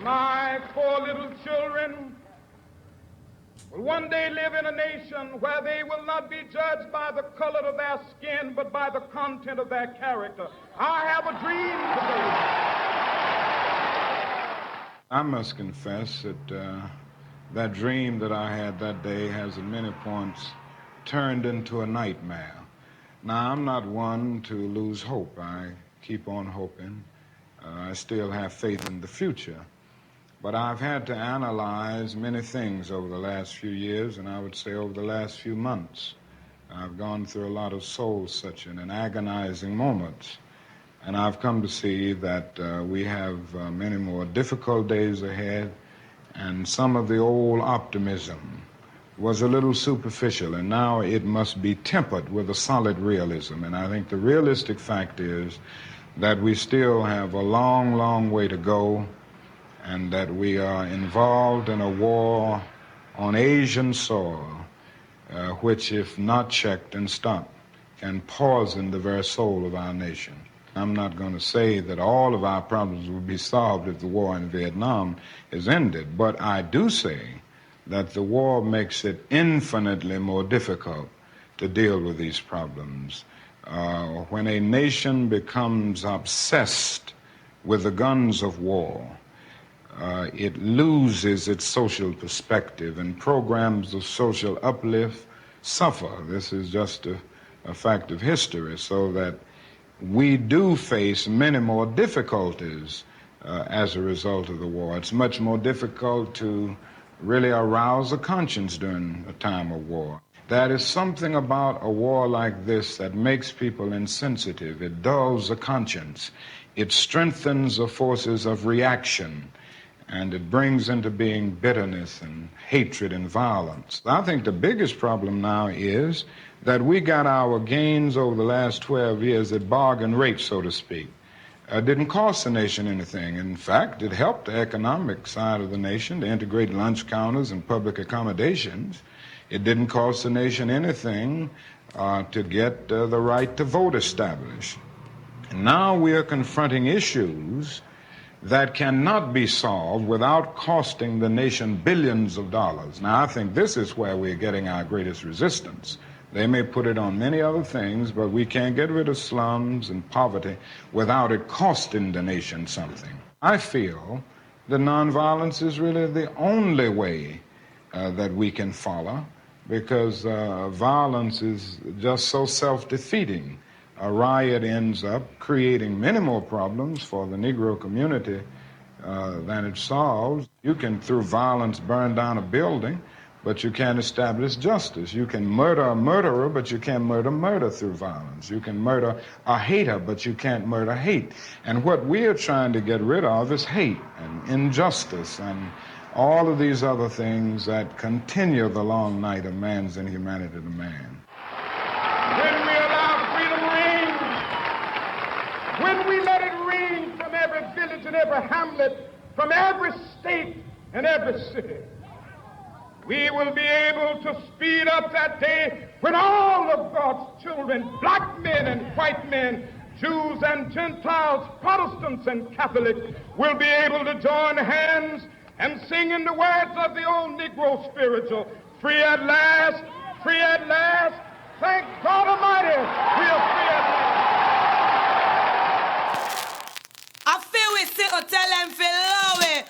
My 4 little children will one day live in a nation where they will not be judged by the color of their skin, but by the content of their character. I have a dream today. I must confess that that dream that I had that day has at many points turned into a nightmare. Now, I'm not one to lose hope. I keep on hoping. I still have faith in the future. But I've had to analyze many things over the last few years, and I would say over the last few months. I've gone through a lot of soul-searching and agonizing moments. And I've come to see that we have many more difficult days ahead, and some of the old optimism was a little superficial, and now it must be tempered with a solid realism. And I think the realistic fact is that we still have a long, long way to go, and that we are involved in a war on Asian soil, which, if not checked and stopped, can poison the very soul of our nation. I'm not going to say that all of our problems will be solved if the war in Vietnam is ended, but I do say that the war makes it infinitely more difficult to deal with these problems. When a nation becomes obsessed with the guns of war, it loses its social perspective, and programs of social uplift suffer. This is just a fact of history, so that we do face many more difficulties as a result of the war. It's much more difficult to really arouse a conscience during a time of war. There is something about a war like this that makes people insensitive. It dulls the conscience. It strengthens the forces of reaction, and it brings into being bitterness and hatred and violence. I think the biggest problem now is that we got our gains over the last 12 years at bargain rate, so to speak. It didn't cost the nation anything. In fact, it helped the economic side of the nation to integrate lunch counters and public accommodations. It didn't cost the nation anything to get the right to vote established. And now we are confronting issues that cannot be solved without costing the nation billions of dollars. Now, I think this is where we're getting our greatest resistance. They may put it on many other things, but we can't get rid of slums and poverty without it costing the nation something. I feel that nonviolence is really the only way that we can follow, because violence is just so self-defeating. A riot ends up creating many more problems for the Negro community than it solves. You can, through violence, burn down a building, but you can't establish justice. You can murder a murderer, but you can't murder through violence. You can murder a hater, but you can't murder hate. And what we are trying to get rid of is hate and injustice and all of these other things that continue the long night of man's inhumanity to man. When we allow freedom reign, when we let it reign from every village and every hamlet, from every state and every city, we will be able to speed up that day when all of God's children, black men and white men, Jews and Gentiles, Protestants and Catholics, will be able to join hands and sing in the words of the old Negro spiritual, free at last, thank God Almighty, we are free at last. I feel we sit or tell them feel low it.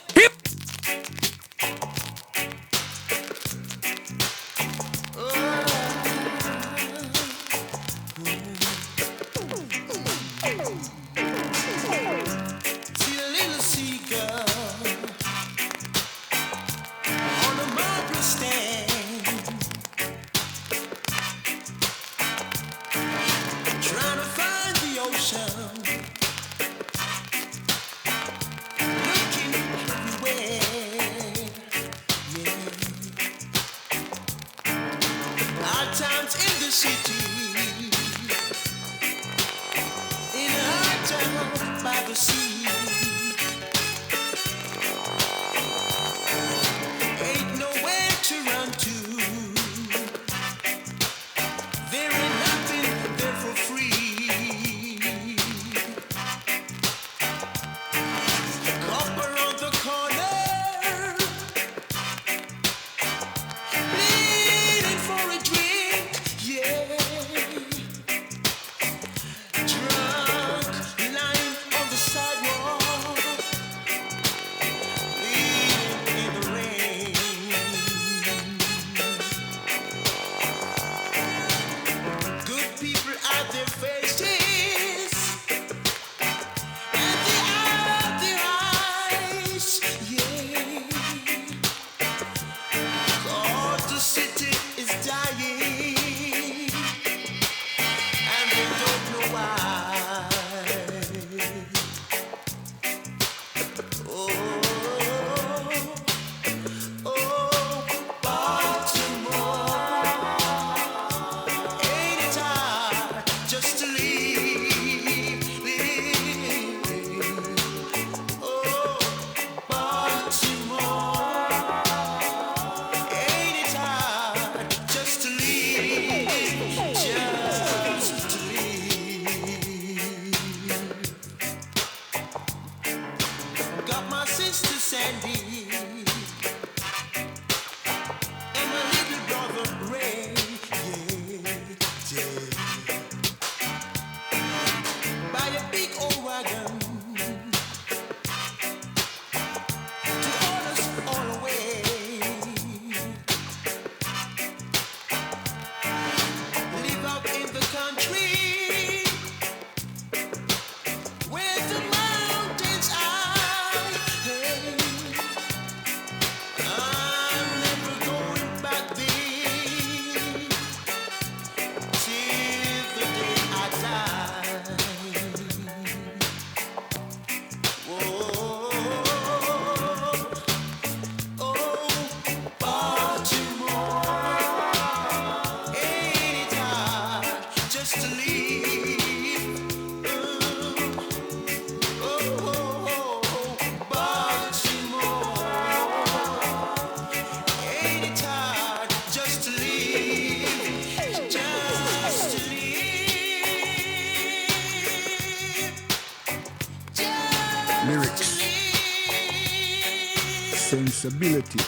Sensibility.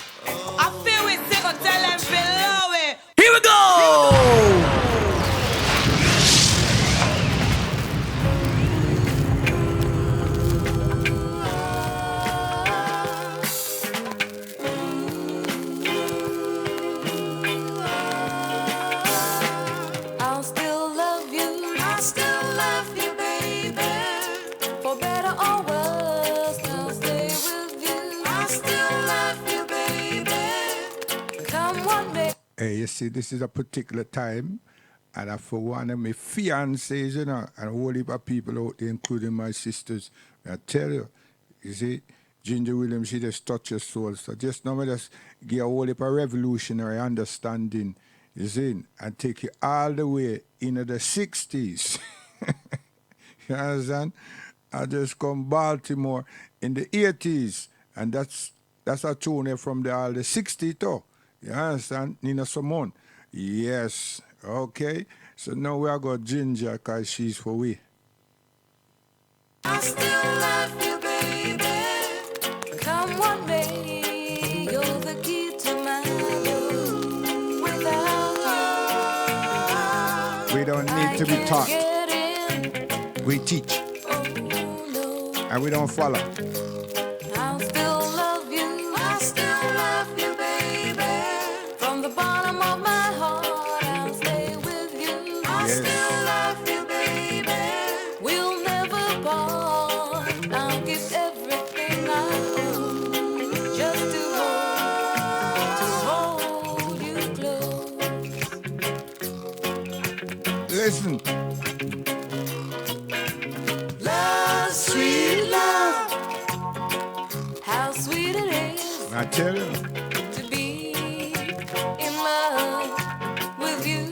I feel we sick or tell them below it. Here we go! I'll still love you, baby. For better or worse, I'll stay with you see, this is a particular time, and I for one of my fiancés, you know, and a whole heap of people out there, including my sisters. I tell you, you see, Ginger Williams, she just touch your soul. So just now, just give a whole heap of revolutionary understanding, you see, and take you all the way into the 60s. You understand? I just come Baltimore in the 80s, and that's a tune from all the 60s too. You understand? Nina Simone. Yes. Okay. So now we are got Ginger because she's for we. I still love you, baby. Come what may, you're the key to my love. Without you, We don't need to be taught. get in. We teach. And we don't follow. I'll still love you. I still love you, baby. From the bottom of my heart, I'll stay with you. I Yes. still love you, baby. We'll never part. I'll give everything I own just to hold you close. Listen. Love, sweet love. How sweet it is I tell you. to be in love with you.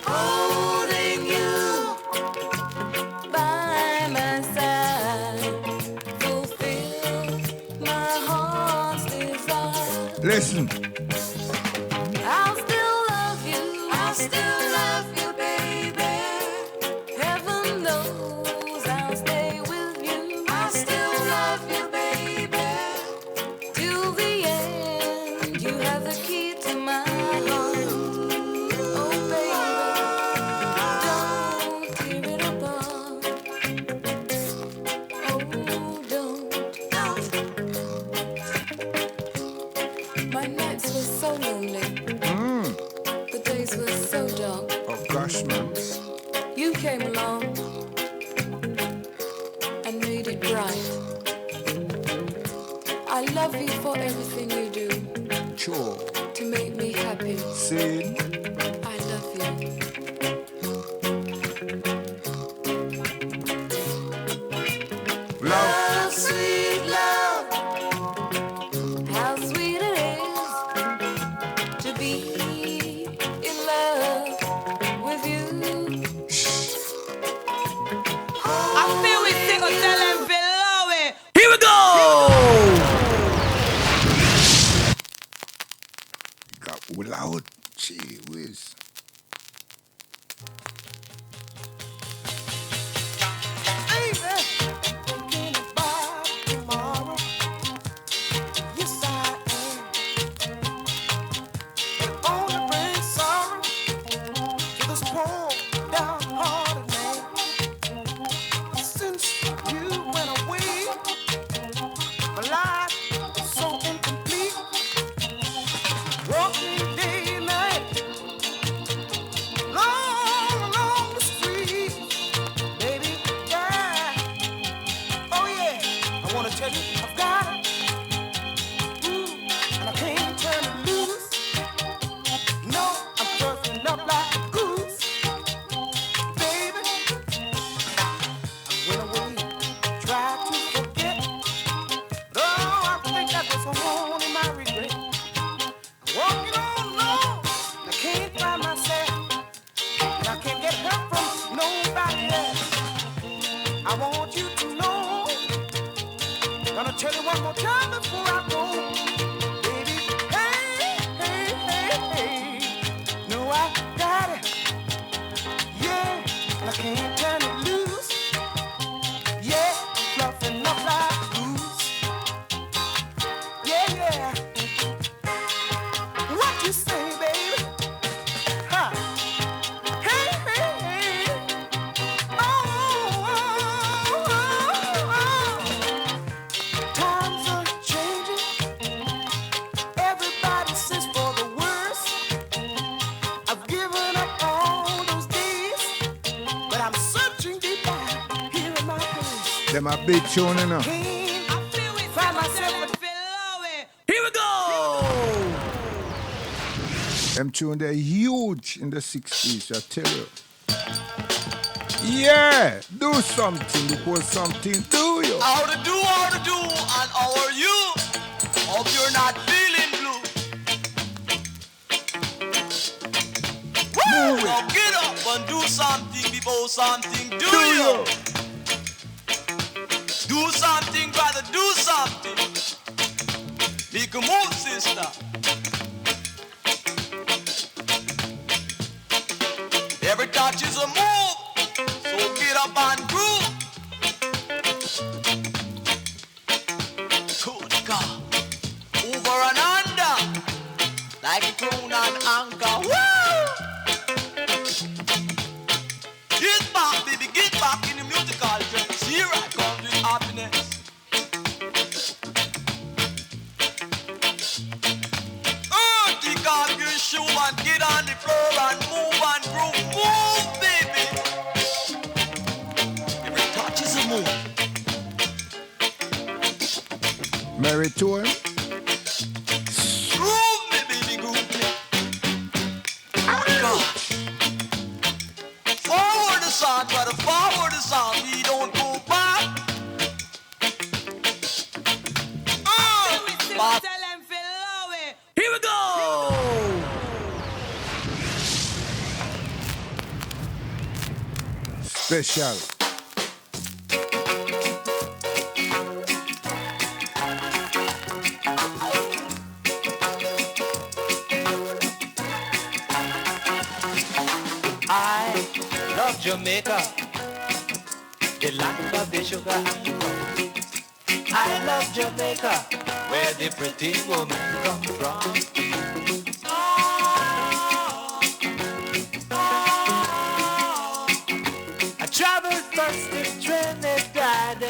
Holding you by my side, fulfill my heart's desire. Listen. I'll still love you. I'll still love you, baby. Heaven knows I'll stay with you. I'll still love you, baby. Till the end, you have the key to my heart. Oh, baby, don't tear it apart. Oh, don't. My nights were so lonely. The days were so dark. Oh gosh, man. You came along and made it bright. I love you for everything you do Sure. to make me happy. See? I love you. Love, sweet love. How sweet it is to be in love with you. I feel we sing or tell them below it. Here we go! Got loud. Gee whiz. Tell you one more time before I go, baby. Hey, hey, hey, hey. No, I got it. Yeah, and I can't turn it loose. Yeah, I'm fluffing up like goose. Yeah, yeah. What you say, baby? Huh? Hey, hey, hey. Oh, oh, oh, oh. Times are changing. Everybody says for the worse. I've given up all those days, but I'm searching deep down here in my place. Them a big tune, you know. Find myself a Here we go! Them tune they're huge in the 60s, I tell you. Yeah, do something before something do you. How to do, and how are you? Hope you're not feeling blue. Woo! Now get up and do something before something do you. Do something, brother, do something. Make a move, sister. Every touch is a move, so get up and groove. Good God, over and under, like a crown and anchor. Woo! Get back, baby, get back in the musical journey. Here I come with happiness. Take off your shoe and get on the floor and move and groove. Move, baby. Every touch is a move. Mary to him. Groove me, baby, groove me. Oh, God. Forward the song, brother, forward the song. We don't go back. Back. Here we go! Special. I love Jamaica, the land of the sugar and rum. I love Jamaica, where the pretty women come from. I traveled first to Trinidad,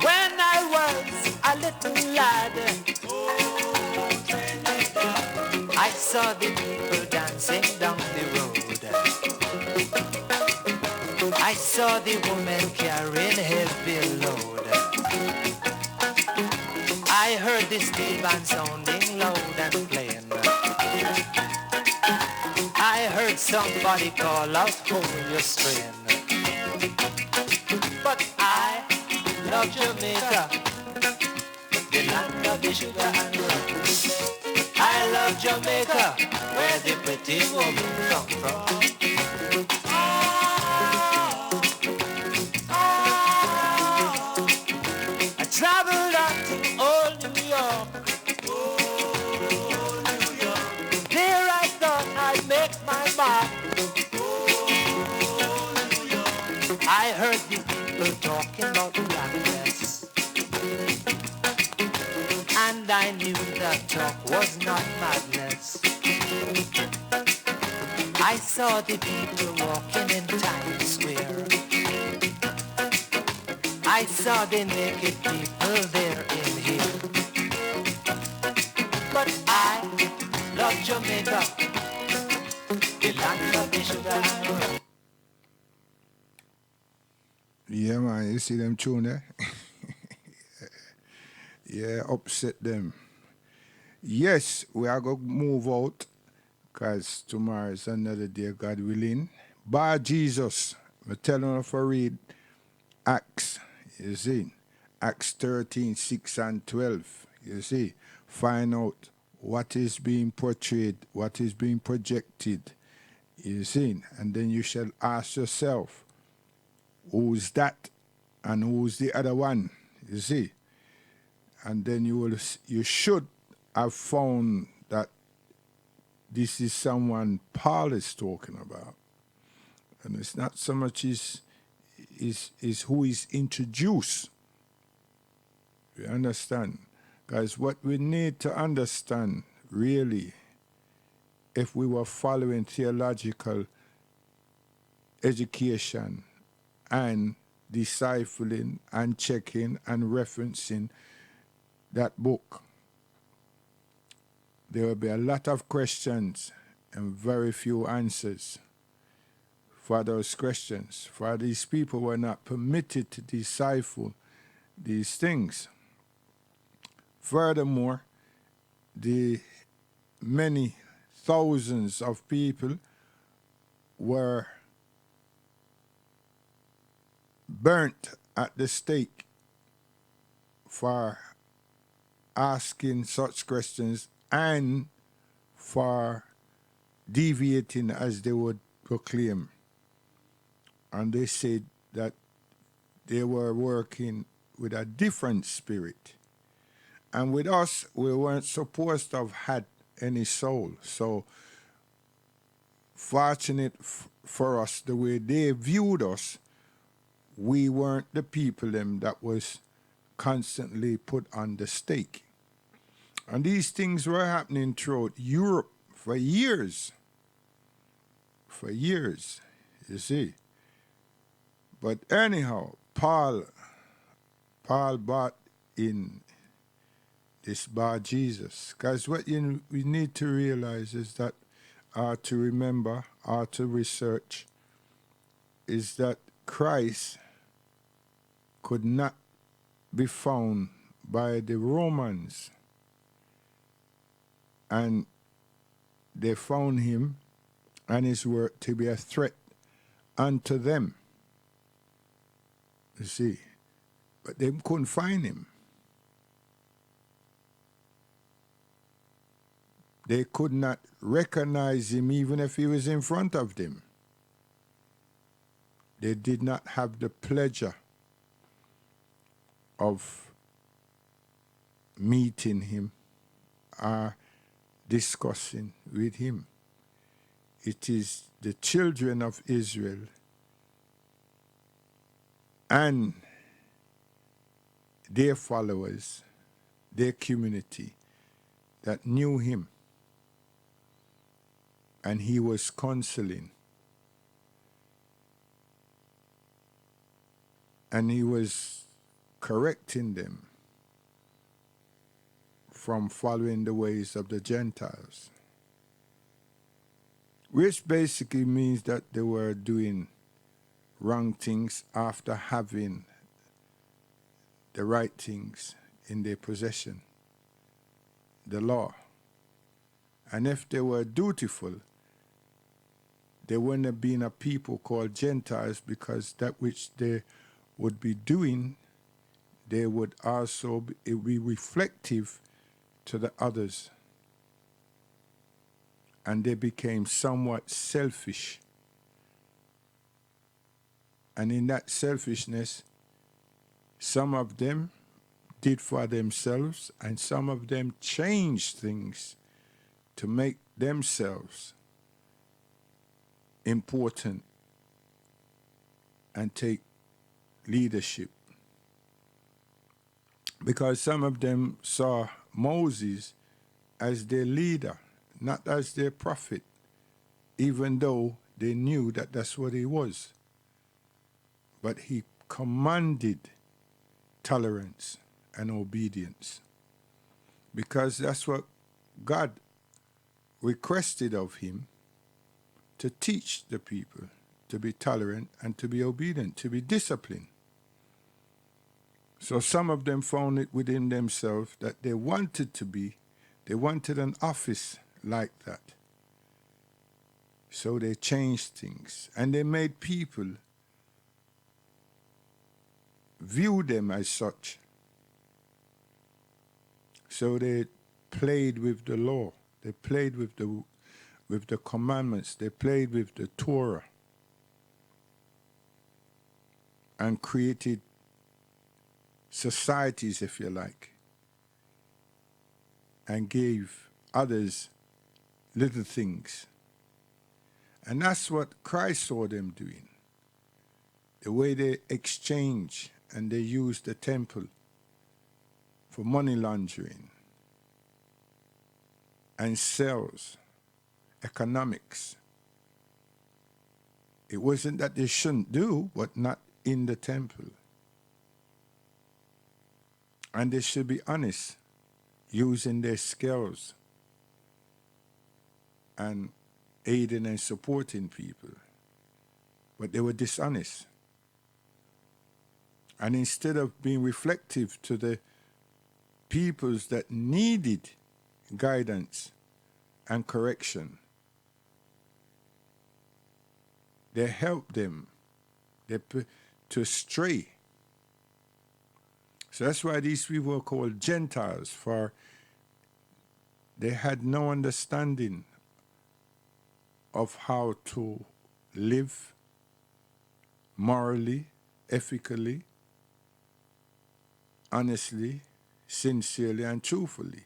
when I was a little lad. I saw the people dancing down the road. I saw the woman carrying heavy load. I heard the steel band sounding loud and plain. I heard somebody call out, hold your strain. But I love Jamaica, the land of the sugar and rum. I love Jamaica, where the pretty women come from. I traveled out to old New York. There I thought I'd make my mark. I heard the people talking about blackness, and I knew that talk was not madness. I saw the people walking in Times Square. I saw the naked people there in here. But I love Jamaica, the land of the sugar and rum. Yeah, man, you see them tune there? Yeah, upset them. Yes, we are going to move out because tomorrow is another day, God willing. By Jesus, I'm telling you to read Acts, you see. Acts 13, 6 and 12, you see. Find out what is being portrayed, what is being projected, you see. And then you shall ask yourself, who's that and who's the other one, you see. And then you should have found that this is someone Paul is talking about. And it's not so much is who is introduced. You understand? Guys, what we need to understand, really, if we were following theological education and deciphering and checking and referencing that book, there will be a lot of questions and very few answers for those questions. For these people were not permitted to decipher these things. Furthermore, the many thousands of people were burnt at the stake for asking such questions and for deviating as they would proclaim. And they said that they were working with a different spirit. And with us, we weren't supposed to have had any soul. So, fortunate for us, the way they viewed us, we weren't the people them that was constantly put on the stake. And these things were happening throughout Europe for years. For years, you see. But anyhow, Paul bought in this Bar Jesus. Because what we need to realize is that, to remember, to research, is that Christ could not be found by the Romans. And they found him and his work to be a threat unto them. You see, but they couldn't find him. They could not recognize him even if he was in front of them. They did not have the pleasure of meeting him or discussing with him. It is the children of Israel and their followers, their community, that knew him. And he was counseling. And he was correcting them from following the ways of the Gentiles. Which basically means that they were doing wrong things after having the right things in their possession, the law. And if they were dutiful, they wouldn't have been a people called Gentiles, because that which they would be doing, they would also be reflective to the others. And they became somewhat selfish. And in that selfishness, some of them did for themselves, and some of them changed things to make themselves important and take leadership. Because some of them saw Moses as their leader, not as their prophet, even though they knew that that's what he was. But he commanded tolerance and obedience, because that's what God requested of him, to teach the people to be tolerant and to be obedient, to be disciplined. So some of them found it within themselves that they wanted an office like that. So they changed things, and they made people view them as such. So they played with the law, they played with the commandments, they played with the Torah, and created societies, if you like, and gave others little things. And that's what Christ saw them doing. The way they exchange and they use the temple for money laundering and sales, economics. It wasn't that they shouldn't do, but not in the temple. And they should be honest, using their skills and aiding and supporting people. But they were dishonest. And instead of being reflective to the peoples that needed guidance and correction. They help them to stray. So that's why these people are called Gentiles, for they had no understanding of how to live morally, ethically, honestly, sincerely, and truthfully,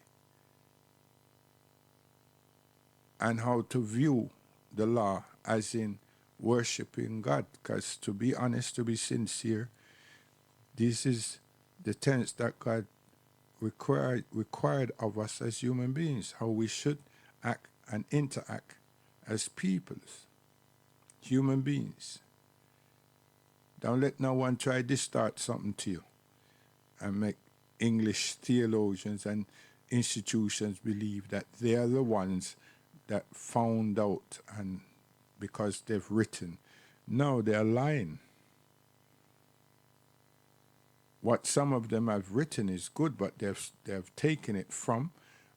and how to view the law as in worshiping God. Because to be honest, to be sincere, this is the tenets that God required of us as human beings, how we should act and interact as peoples, human beings. Don't let no one try to distort something to you and make English theologians and institutions believe that they are the ones that found out and because they've written. No, they're lying. What some of them have written is good, but they've taken it from,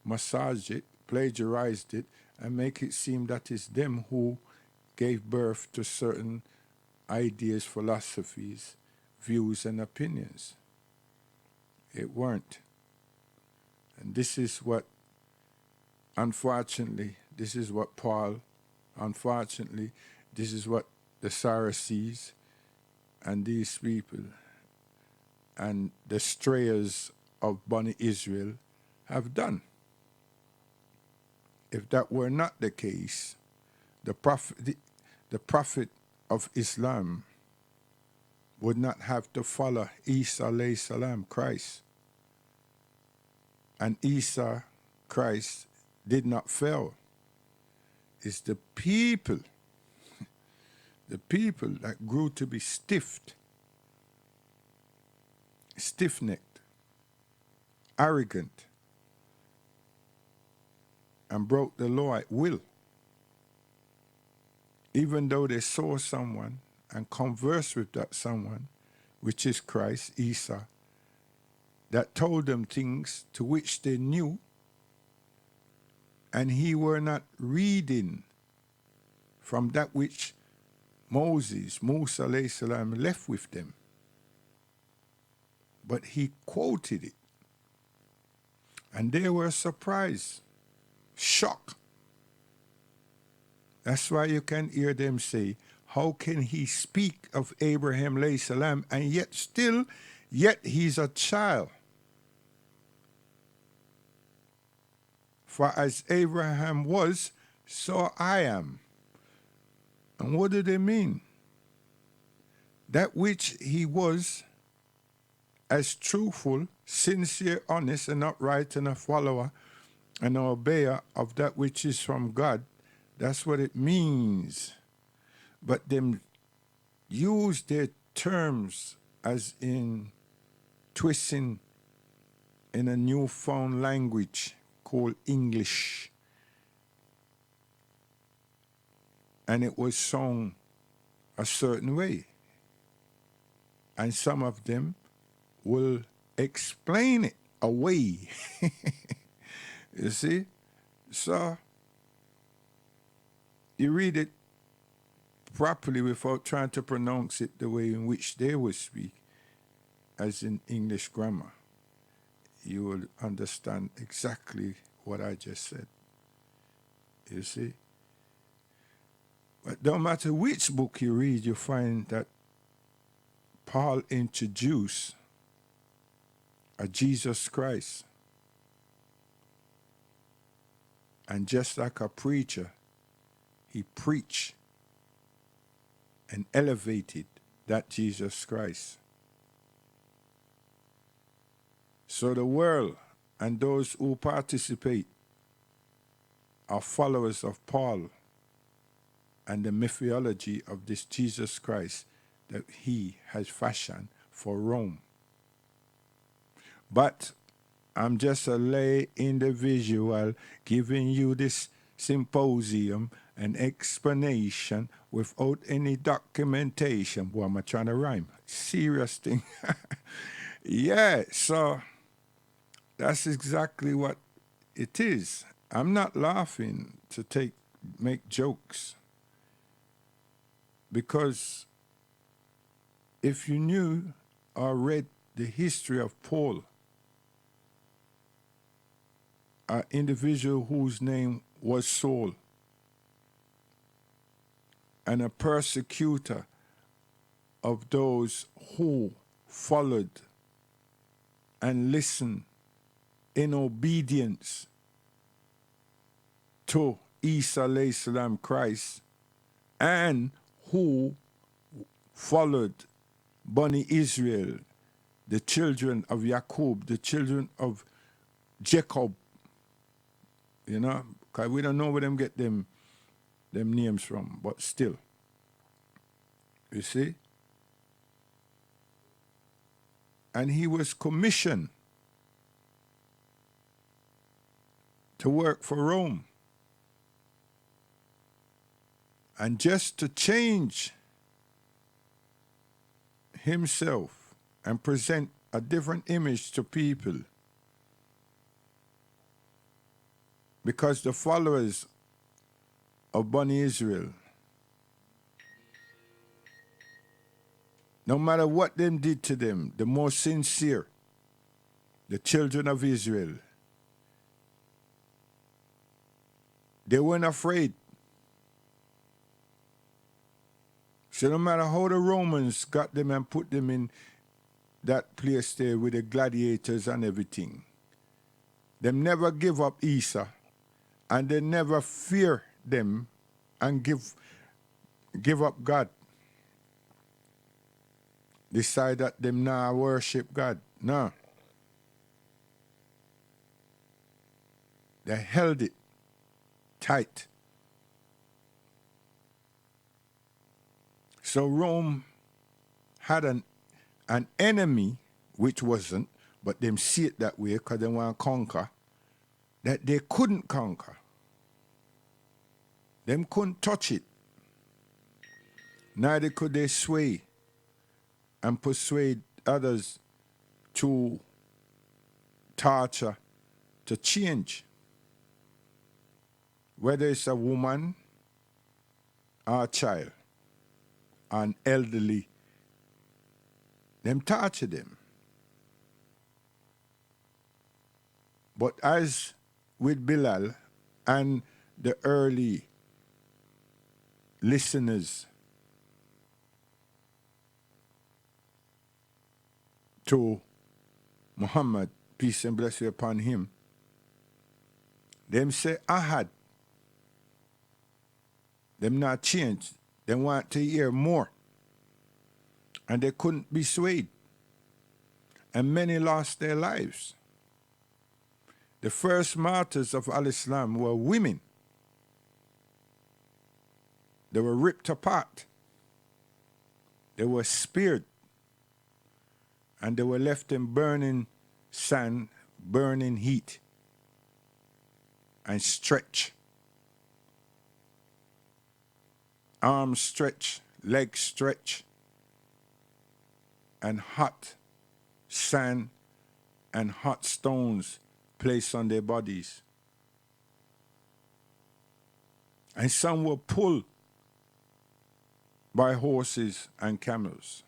massaged it, plagiarized it, and make it seem that it's them who gave birth to certain ideas, philosophies, views, and opinions. It weren't. And this is what, unfortunately, this is what Paul, unfortunately, this is what the Pharisees and these people and the strayers of Bani Israel have done. If that were not the case, the prophet of Islam would not have to follow Isa alayhi salam, Christ. And Isa, Christ, did not fail. It's the people that grew to be stiff-necked, arrogant, and broke the law at will. Even though they saw someone and conversed with that someone, which is Christ, Isa, that told them things to which they knew, and he were not reading from that which Musa alayhi salam, left with them, but he quoted it. And they were surprised, shocked. That's why you can hear them say, how can he speak of Abraham alayhi salam and yet he's a child? For as Abraham was, so I am. And what do they mean? That which he was, as truthful, sincere, honest, and upright, and a follower and an obeyer of that which is from God, that's what it means. But them use their terms as in twisting in a newfound language called English. And it was sung a certain way. And some of them will explain it away. You see? So, you read it properly without trying to pronounce it the way in which they would speak, as in English grammar. You will understand exactly what I just said. You see? But no matter which book you read, you find that Paul introduced a Jesus Christ. And just like a preacher, he preached and elevated that Jesus Christ. So the world and those who participate are followers of Paul and the mythology of this Jesus Christ that he has fashioned for Rome. But I'm just a lay individual giving you this symposium and explanation without any documentation. Boy, am I trying to rhyme? Serious thing. Yeah, so that's exactly what it is. I'm not laughing to make jokes, because if you knew or read the history of Paul, an individual whose name was Saul, and a persecutor of those who followed and listened in obedience to Isa alayhi salam, Christ, and who followed Bani Israel, the children of Jacob, the children of Jacob, you know, because we don't know where them get them names from, but still, you see? And he was commissioned to work for Rome. And just to change himself and present a different image to people, because the followers of Bani Israel, no matter what them did to them, the most sincere, the children of Israel, they weren't afraid. So no matter how the Romans got them and put them in that place there with the gladiators and everything, them never give up Isa, and they never fear them and give up God. Decide that them now worship God. No. They held it tight. So Rome had an enemy, which wasn't, but them see it that way because they want to conquer, that they couldn't conquer. Them couldn't touch it. Neither could they sway and persuade others to torture, to change. Whether it's a woman or a child, an elderly, them torture them. But as with Bilal and the early listeners to Muhammad, peace and blessing upon him, them say Ahad. Them not changed. They want to hear more. And they couldn't be swayed. And many lost their lives. The first martyrs of Al-Islam were women. They were ripped apart. They were speared. And they were left in burning sand, burning heat, and stretched. Arms stretch, legs stretch, and hot sand and hot stones placed on their bodies. And some were pulled by horses and camels.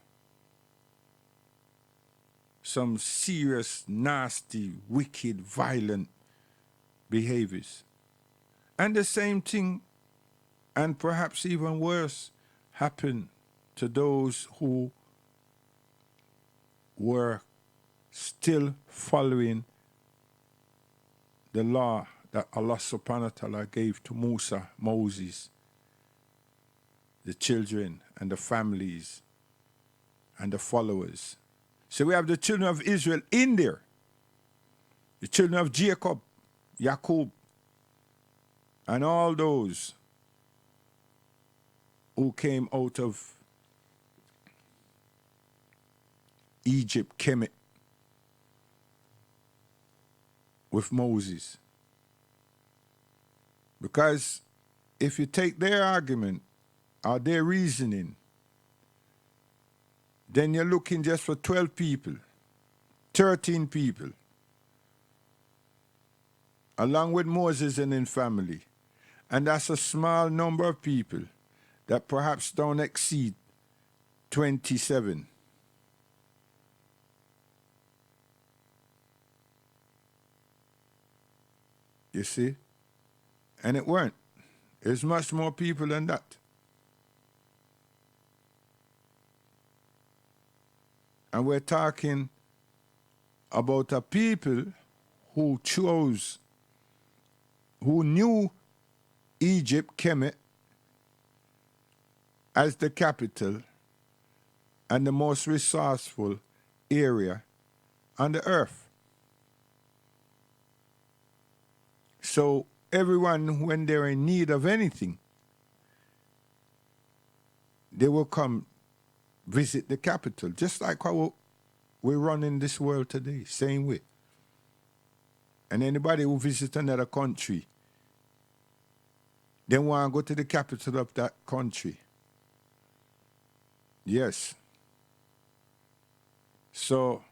Some serious, nasty, wicked, violent behaviors. And the same thing, and perhaps even worse, happened to those who were still following the law that Allah subhanahu wa ta'ala gave to Moses, the children and the families and the followers. So we have the children of Israel in there, the children of Jacob, and all those who came out of Egypt, Kemet, with Moses. Because if you take their argument or their reasoning, then you're looking just for 12 people, 13 people along with Moses and his family. And that's a small number of people that perhaps don't exceed 27. You see? And it weren't. There's much more people than that. And we're talking about a people who chose, who knew Egypt, Kemet, as the capital and the most resourceful area on the earth. So everyone, when they're in need of anything, they will come visit the capital, just like how we run in this world today, same way. And anybody who visits another country, they want to go to the capital of that country. Yes. So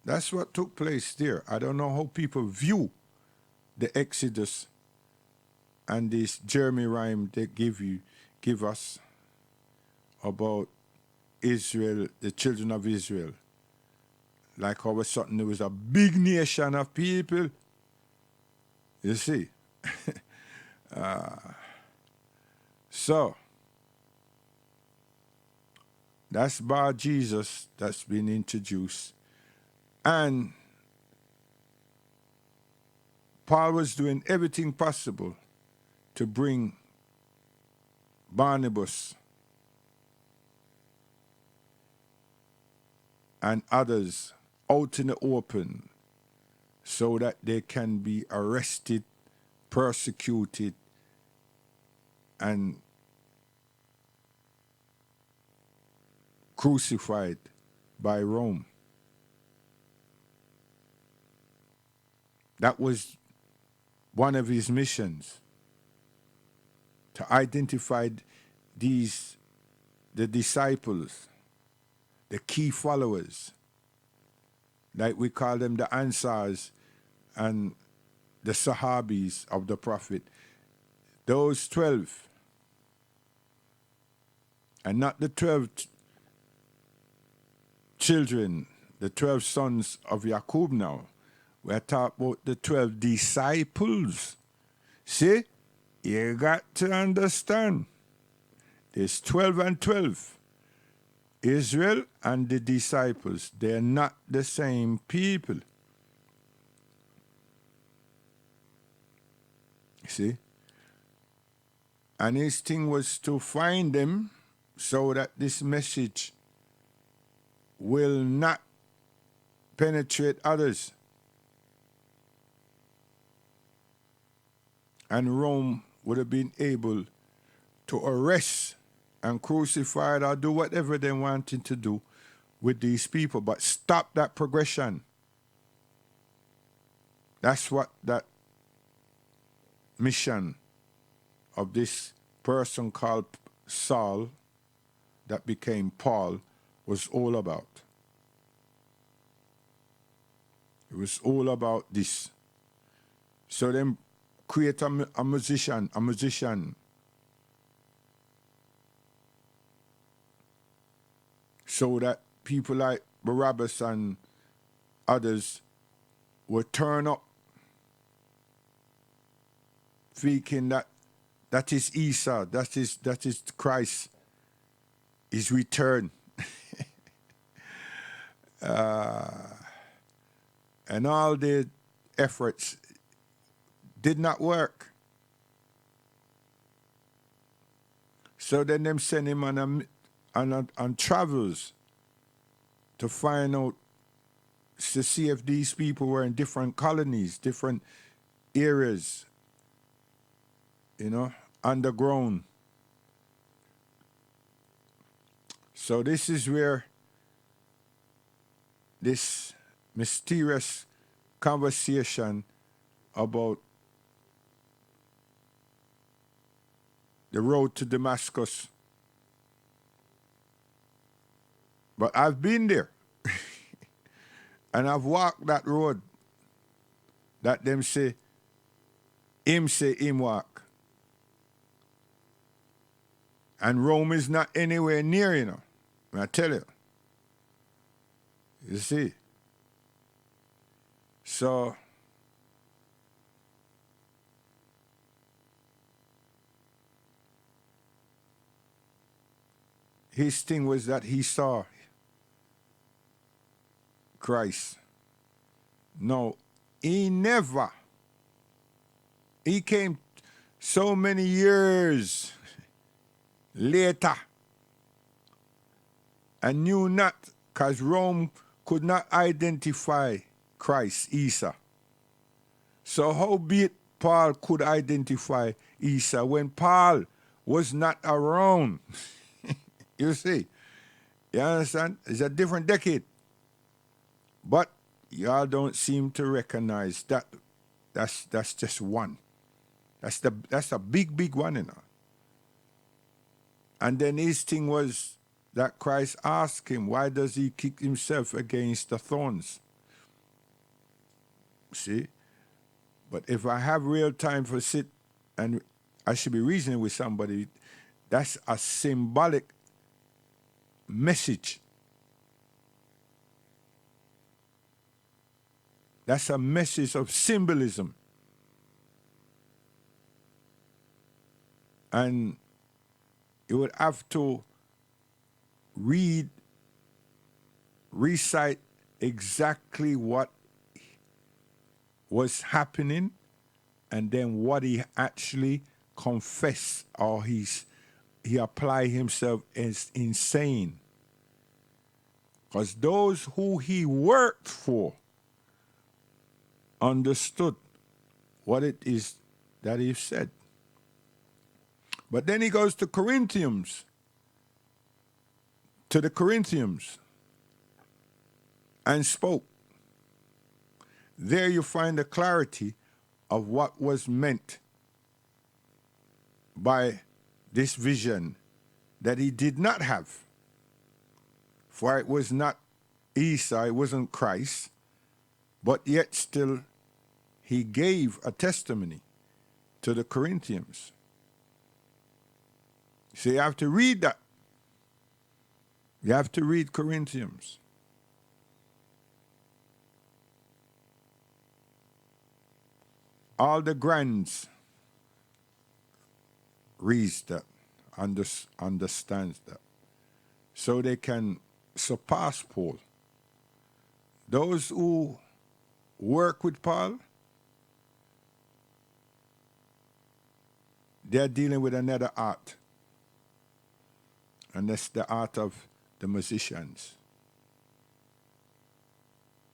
that's what took place there. I don't know how people view the Exodus and this Jeremy rhyme they give us about Israel, the children of Israel. Like all of a sudden there was a big nation of people. You see? So, that's Bar Jesus that's been introduced. And Paul was doing everything possible to bring Barnabas and others out in the open so that they can be arrested, persecuted, and crucified by Rome. That was one of his missions, to identify the disciples, the key followers, like we call them the Ansars and the Sahabis of the Prophet, those 12, and not the 12 children, the 12 sons of Yaqub now. We're talking about the 12 disciples. See, you got to understand. There's 12 and 12. Israel and the disciples, they're not the same people. See? And his thing was to find them so that this message will not penetrate others. And Rome would have been able to arrest and crucify or do whatever they wanted to do with these people, but stop that progression. That's what that mission of this person called Saul that became Paul was all about. It was all about this. So then create a musician. So that people like Barabbas and others will turn up thinking that is Isa, that is Christ, his return. And all the efforts did not work. So then them send him on travels to find out, to see if these people were in different colonies, different areas, underground. So this is where this mysterious conversation about the road to Damascus. But I've been there. And I've walked that road that them say him say him walk. And Rome is not anywhere near, you know. I tell you. You see? So, his thing was that he saw Christ. No, he came so many years later and knew not, because Rome could not identify Christ, Isa. So how be it Paul could identify Isa when Paul was not around? You see? You understand? It's a different decade. But y'all don't seem to recognize that. That's just one. That's a big one, you know. And then his thing was that Christ asked him, why does he kick himself against the thorns? See? But if I have real time for sit and I should be reasoning with somebody, that's a symbolic message. That's a message of symbolism. And you would have to recite exactly what was happening and then what he actually confessed, or he applied himself as insane. Because those who he worked for understood what it is that he said. But then he goes to the Corinthians, and spoke. There you find the clarity of what was meant by this vision that he did not have. For it was not Isa, it wasn't Christ, but yet still he gave a testimony to the Corinthians. So you have to read that. You have to read Corinthians. All the grands reads that, understands that, so they can surpass Paul. Those who work with Paul, they're dealing with another art. And that's the art of the musicians.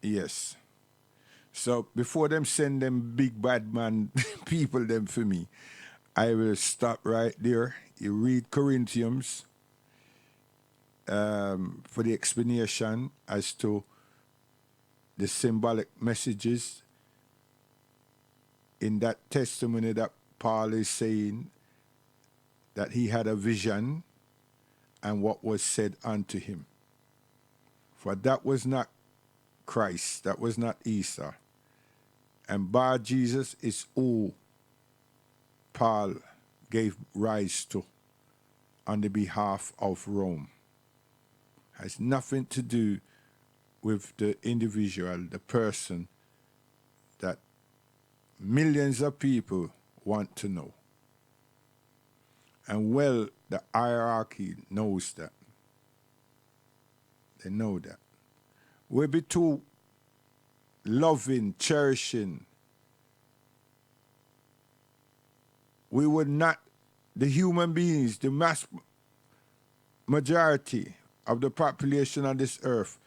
Yes. So before them send them big bad man people them for me, I will stop right there. You read Corinthians for the explanation as to the symbolic messages in that testimony that Paul is saying that he had a vision and what was said unto him. For that was not Christ, that was not Isa. And Bar Jesus is who Paul gave rise to on the behalf of Rome. Has nothing to do with the individual, the person that millions of people want to know. And well, the hierarchy knows that. They know that. We'll be too loving, cherishing. We would not, the human beings, the mass majority of the population on this earth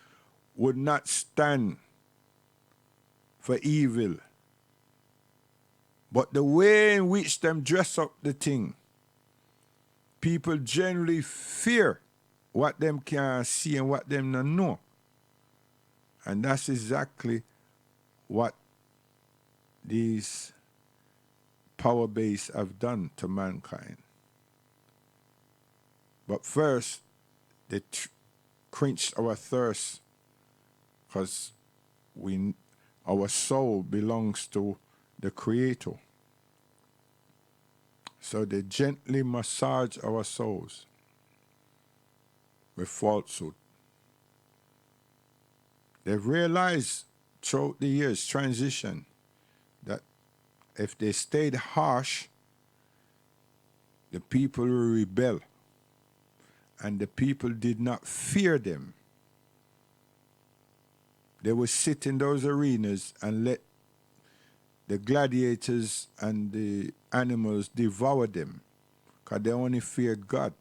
would not stand for evil. But the way in which them dress up the thing, people generally fear what them can see and what them not know. And that's exactly what these power base have done to mankind. But first, they quenched our thirst because our soul belongs to the Creator. So they gently massage our souls with falsehood. They've realized throughout the years, transition, that if they stayed harsh, the people will rebel. And the people did not fear them. They would sit in those arenas and let the gladiators and the animals devour them, because they only feared God.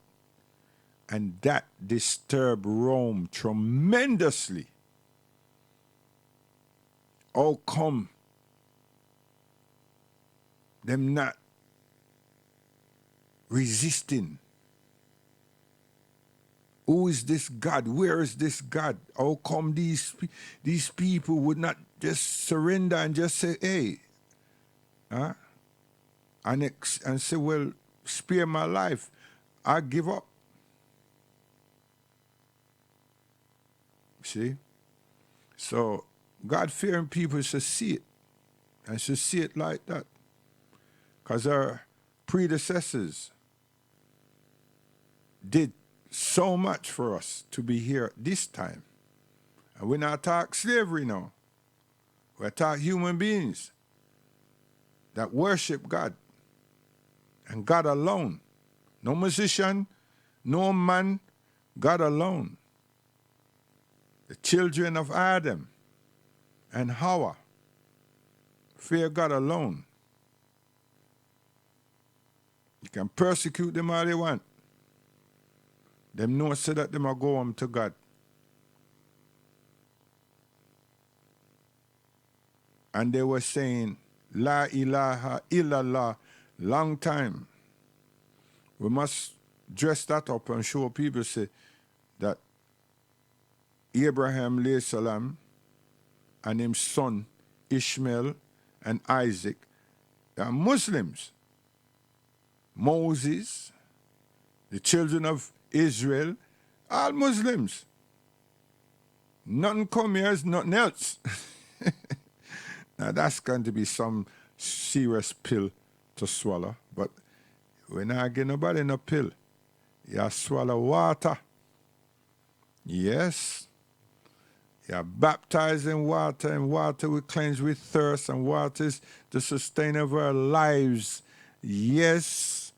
And that disturbed Rome tremendously. How come them not resisting? Who is this God? Where is this God? How come these people would not just surrender and just say, hey, huh? And say, well, spare my life. I give up. See? So God-fearing people should see it, and should see it like that. Because our predecessors did so much for us to be here at this time. And we're not talking slavery now. We're talking human beings that worship God and God alone. No musician, no man, God alone. The children of Adam and Hawa fear God alone. You can persecute them all they want. Them know so that them are go home to God. And they were saying, La ilaha illallah, long time. We must dress that up and show people say that Abraham alayhi salam and his son Ishmael and Isaac are Muslims. Moses, the children of Israel, all Muslims. Nothing come here is nothing else. Now that's going to be some serious pill to swallow, but we're not getting nobody no pill. You swallow water. Yes. You're baptized in water, and water will cleanse with thirst, and water is the sustain of our lives. Yes.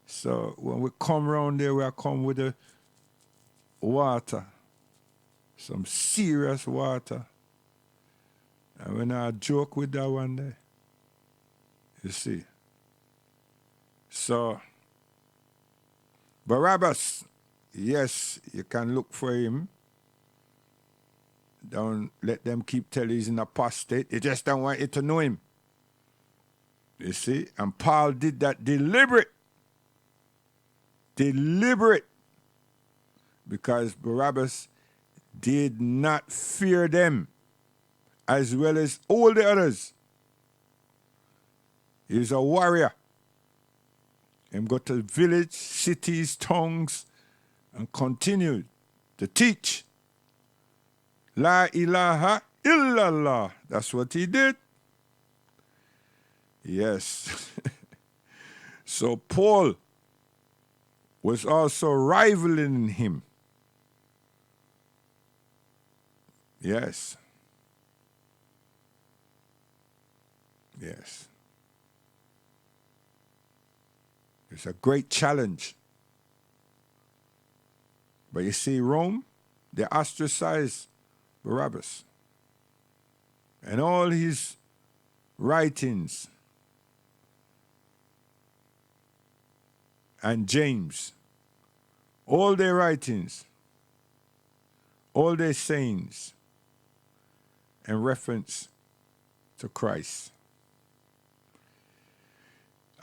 So when we come around there, we come with the water. Some serious water. And we're not joke with that one day. You see. So, Barabbas, yes, you can look for him. Don't let them keep telling he's an apostate. You just don't want you to know him. You see? And Paul did that deliberate. Because Barabbas did not fear them as well as all the others. He's a warrior. Him go to village, cities, towns, and continued to teach. La ilaha illallah. That's what he did. Yes. So Paul was also rivaling him. Yes. Yes. It's a great challenge. But you see, Rome, they ostracized Barabbas. And all his writings, and James, all their writings, all their sayings, in reference to Christ.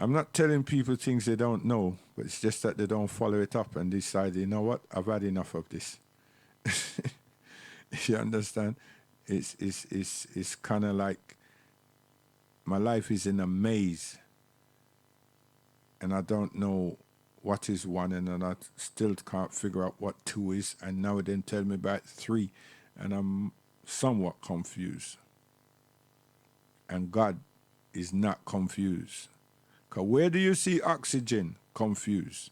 I'm not telling people things they don't know, but it's just that they don't follow it up and decide, you know what, I've had enough of this. You understand? It's kind of like my life is in a maze, and I don't know what is one, and I still can't figure out what two is, and now they tell me about three, and I'm somewhat confused. And God is not confused. Because where do you see oxygen? Confused.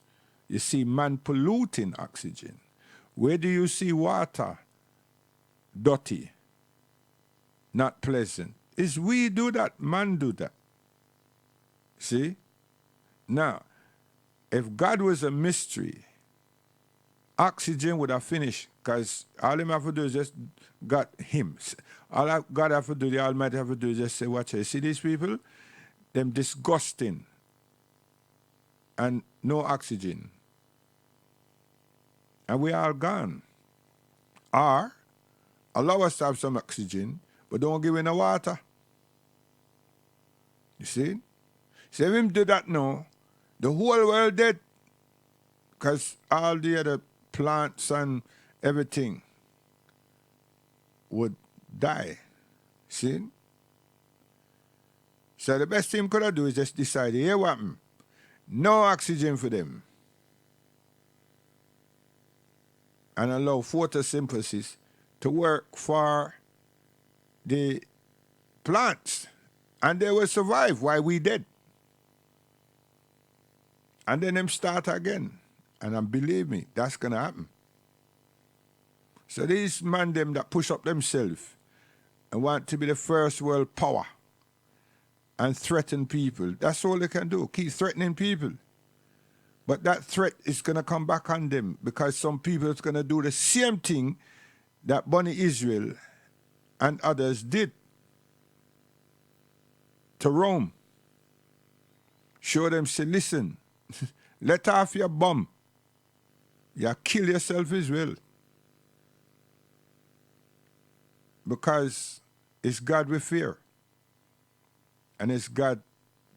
You see man polluting oxygen. Where do you see water? Dirty. Not pleasant. It's we do that, man do that. See? Now, if God was a mystery, oxygen would have finished, because all him have to do is just got him. All God have to do, the Almighty have to do is just say, watch it. See these people? Them disgusting. And no oxygen. And we are gone. Or allow us to have some oxygen, but don't give in the water. You see? So if him do that now, the whole world dead. Because all the other plants and everything would die. See? So the best thing could have do is just decide, here what happened? No oxygen for them. And allow photosynthesis to work for the plants. And they will survive while we dead. And then them start again. And believe me, that's going to happen. So these man them that push up themselves and want to be the first world power and threaten people, that's all they can do. Keep threatening people. But that threat is going to come back on them, because some people is going to do the same thing that Bani Israel and others did to Rome. Show them, say, listen, let off your bomb. You kill yourself as well. Because it's God we fear. And it's God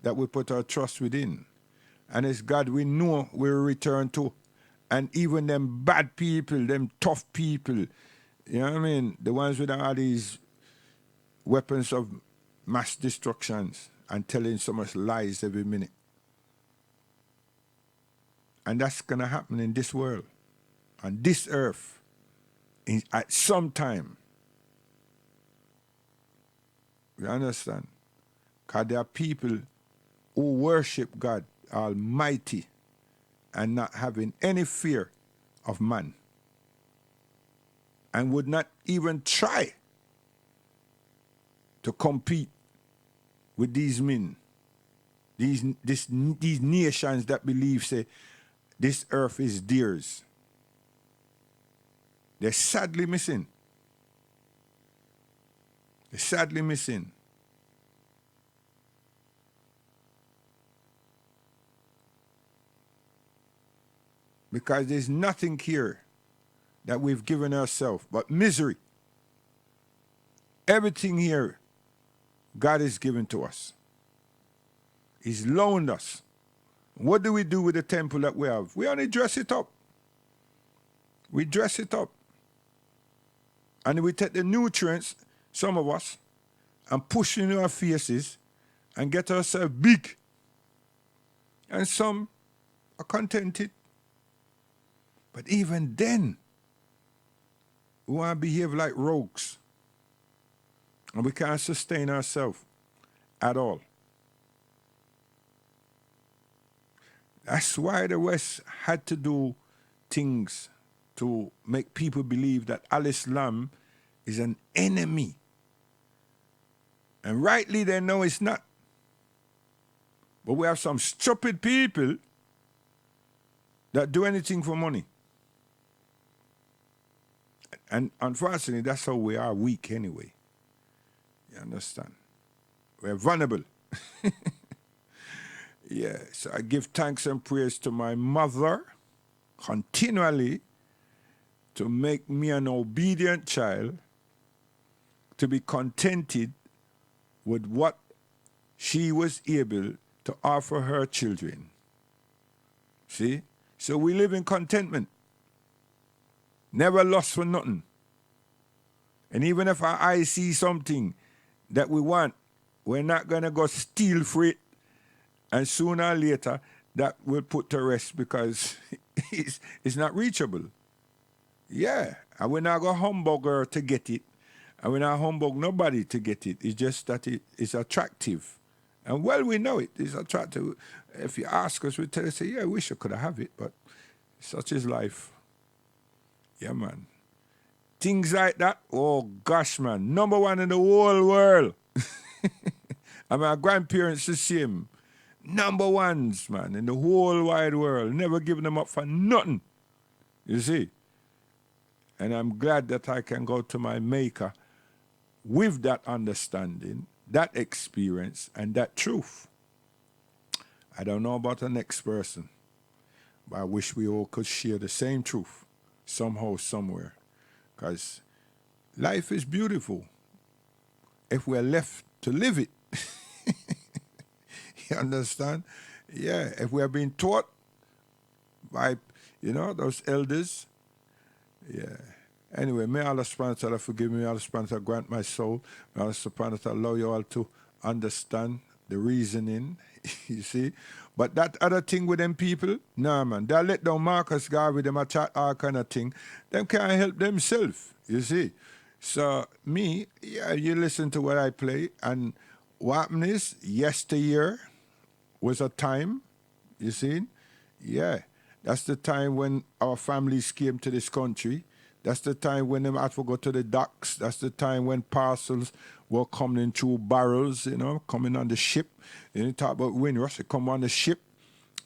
that we put our trust within. And it's God we know we'll return to. And even them bad people, them tough people, you know what I mean? The ones with all these weapons of mass destructions and telling so much lies every minute. And that's going to happen in this world, on this earth, at some time. You understand? Because there are people who worship God Almighty and not having any fear of man, and would not even try to compete with these men, these nations that believe, say, this earth is theirs. They're sadly missing. They're sadly missing. Because there's nothing here that we've given ourselves but misery. Everything here God has given to us. He's loaned us. What do we do with the temple that we have? We only dress it up. We dress it up. And we take the nutrients, some of us, and push in our faces and get ourselves big. And some are contented. But even then, we want to behave like rogues. And we can't sustain ourselves at all. That's why the West had to do things to make people believe that Al-Islam is an enemy. And rightly they know it's not. But we have some stupid people that do anything for money. And unfortunately, that's how we are weak anyway. You understand? We're vulnerable. Yeah, so I give thanks and praise to my mother continually to make me an obedient child, to be contented with what she was able to offer her children. See? So we live in contentment. Never lost for nothing. And even if our eyes see something that we want, we're not going to go steal for it. And sooner or later, that will put to rest because it's not reachable. Yeah, and we're not going to humbug her to get it. And we're not humbug nobody to get it. It's just that it's attractive And well, we know it. Is I try to, if you ask us, we tell you, say, yeah, I wish I could have it, but such is life. Yeah, man. Things like that, oh gosh, man. Number one in the whole world. And my grandparents the same. Number ones, man, in the whole wide world. Never giving them up for nothing. You see? And I'm glad that I can go to my maker with that understanding, that experience, and that truth. I don't know about the next person, but I wish we all could share the same truth somehow, somewhere. Because life is beautiful if we're left to live it. You understand? Yeah, if we are being taught by, those elders. Yeah. Anyway, may Allah subhanahu wa ta'ala forgive me, may Allah subhanahu wa ta'ala grant my soul, may Allah subhanahu wa ta'ala allow you all to understand the reasoning, you see. But that other thing with them people, nah man, they let down Marcus Garvey, them a chat all kind of thing, them can't help themselves, you see. So me, yeah, you listen to what I play, and what happened is, yesteryear was a time, you see, yeah, that's the time when our families came to this country. That's the time when them had to go to the docks. That's the time when parcels were coming through barrels, coming on the ship. You talk about Windrush, they come on the ship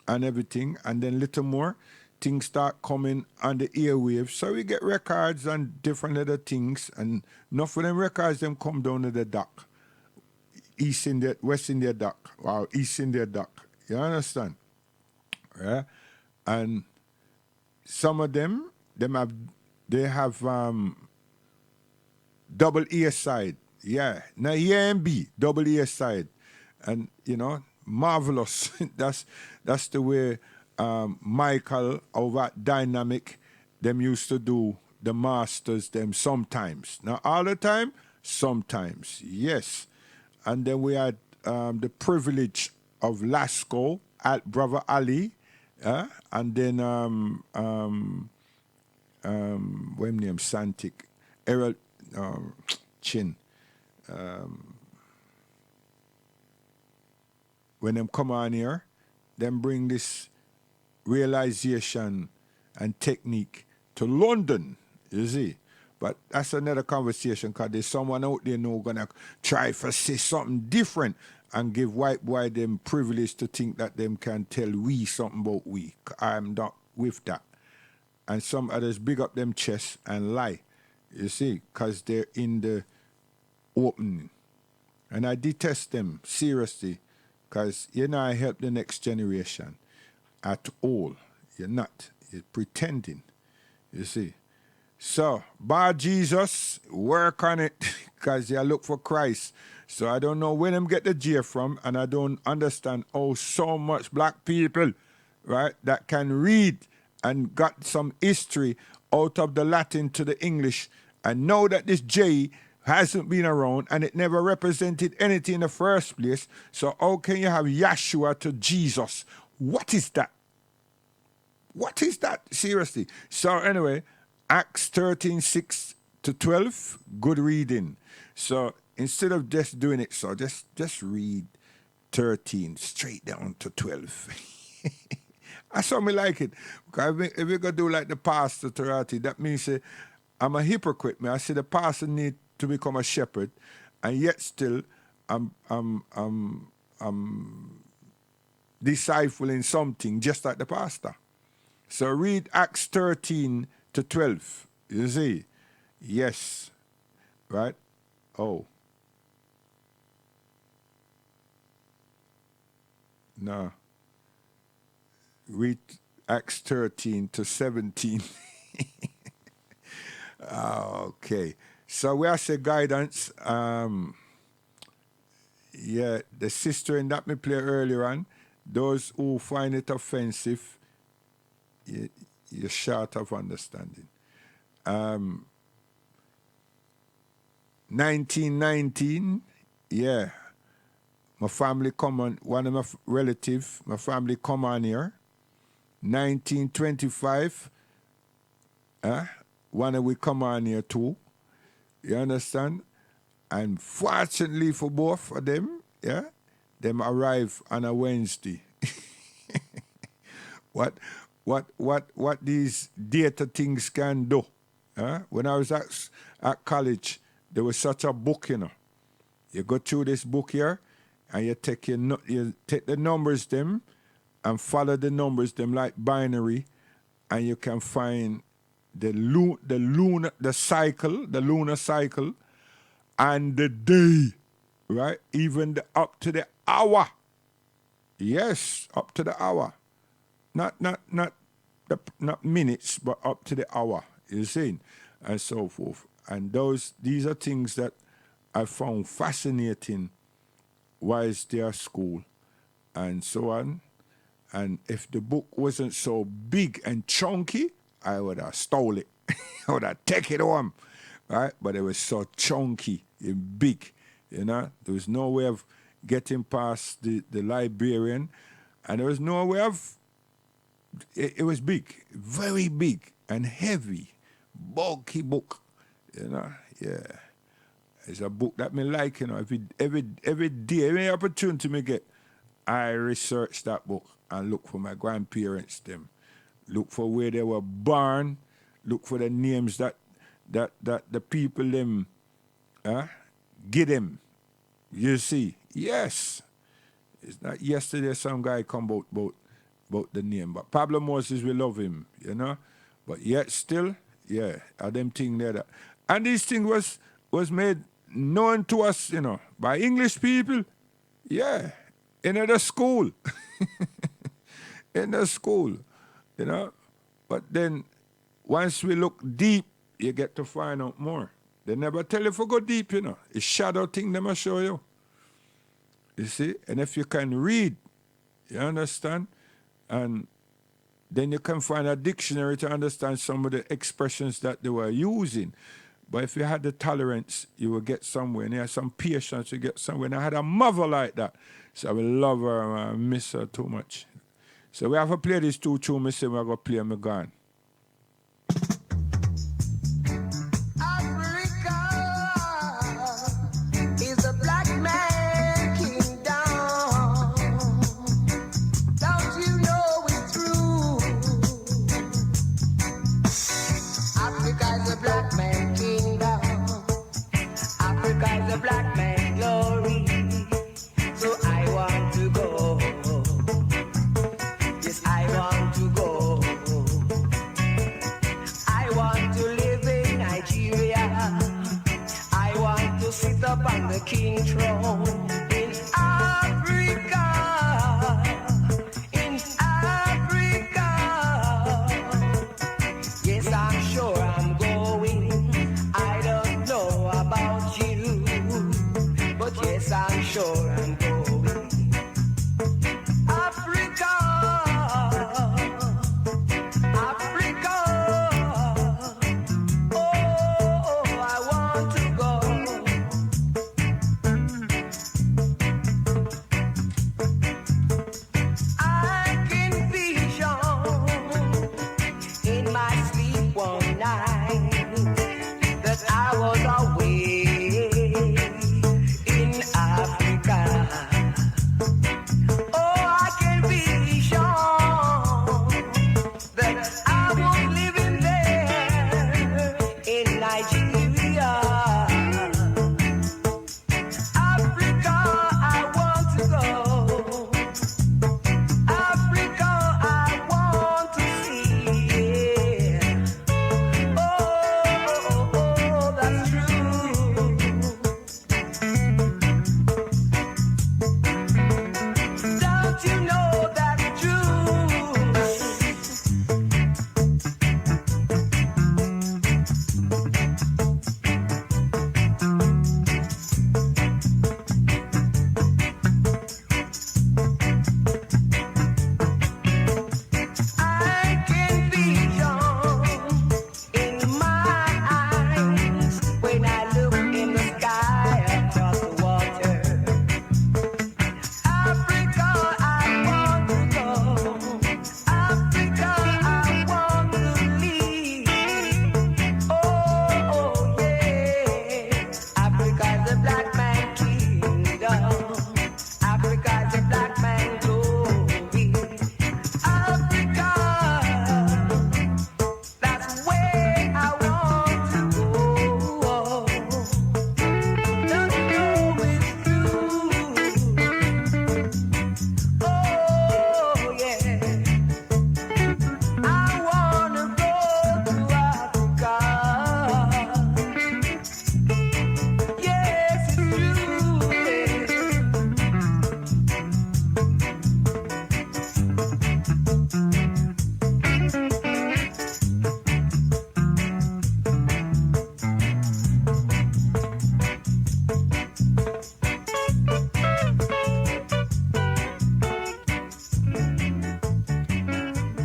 and everything. And then little more, things start coming on the airwaves. So we get records and different other things. And enough of them records, them come down to the dock. West India dock, or East India dock. You understand? Yeah? And some of them have double A side. Yeah. Now A and B, double A side. And marvelous. that's the way Michael over at Dynamic, them used to do the masters them sometimes. Not all the time, sometimes. Yes. And then we had the privilege of Lasco at Brother Ali. And then what name? Santic, Errol Chin. When them come on here, them bring this realization and technique to London, you see. But that's another conversation, because there's someone out there now gonna try to say something different and give white boy them privilege to think that them can tell we something about we. I'm not with that. And some others big up them chests and lie, you see, because they're in the opening. And I detest them, seriously, because you're not help the next generation at all. You're not. You're pretending, you see. So, bar Jesus, work on it, because you look for Christ. So I don't know where them get the J from, and I don't understand how so much black people, right, that can read and got some history out of the Latin to the English, and know that this J hasn't been around and it never represented anything in the first place. So how can you have Yeshua to Jesus? What is that? What is that? Seriously. So anyway, Acts 13:6-12, good reading. So instead of just doing it, so just read 13 straight down to 12. That's how me like it. Because if you're going to do like the pastor Tarati, that means I'm a hypocrite. I say the pastor need to become a shepherd, and yet still I'm discipling something just like the pastor. So read Acts 13-12. You see? Yes. Right? Oh. No. Read Acts 13-17. Okay. So we have guidance. Yeah, the sister in that me play earlier on, those who find it offensive, you're short of understanding. 1919, yeah. My family come on, one of my relatives, my family come on here. 1925, one of we come on here too. You understand? And fortunately for both of them, yeah, them arrive on a Wednesday. What these data things can do. When I was at college, there was such a book, you know. You go through this book here, and you take the numbers them, and follow the numbers them like binary, and you can find the lunar cycle, and the day, right? Even up to the hour. Yes, up to the hour. Not minutes, but up to the hour. You see, and so forth. And these are things that I found fascinating while there at school, and so on. And if the book wasn't so big and chunky, I would have stole it. I would have taken it home, right? But it was so chunky and big, you know. There was no way of getting past the librarian, and there was no way of. It was big, very big and heavy, bulky book, you know. Yeah, it's a book that me like, you know. Every day, every opportunity me get, I research that book and look for my grandparents them, look for where they were born, look for the names that the people them give them. You see, yes. It's not yesterday some guy come about the name, but Pablo Moses, we love him, you know. But yet still, yeah, are them thing there that, and this thing was made known to us, you know, by English people. Yeah, in the school. In the school, you know. But then once we look deep, you get to find out more. They never tell you to go deep, you know. It's shadow thing they must show you. You see? And if you can read, you understand? And then you can find a dictionary to understand some of the expressions that they were using. But if you had the tolerance, you will get somewhere. And you had some patience, you get somewhere. And I had a mother like that. So I will love her and I miss her too much. So we have to play these two tunes. I say we're going to play them again. Black man glory, so I want to go. Yes, I want to go.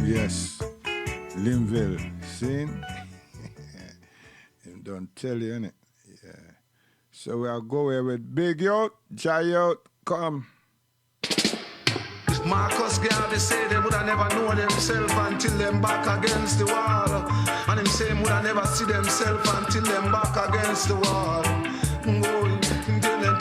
Yes. Linville. Seen? Him don't tell you, innit? Yeah. So we'll go here with Big Yacht, Jayot, come. Marcus Garvey said they woulda never know themselves until them back against the wall. And him say woulda never see themselves until them back against the wall.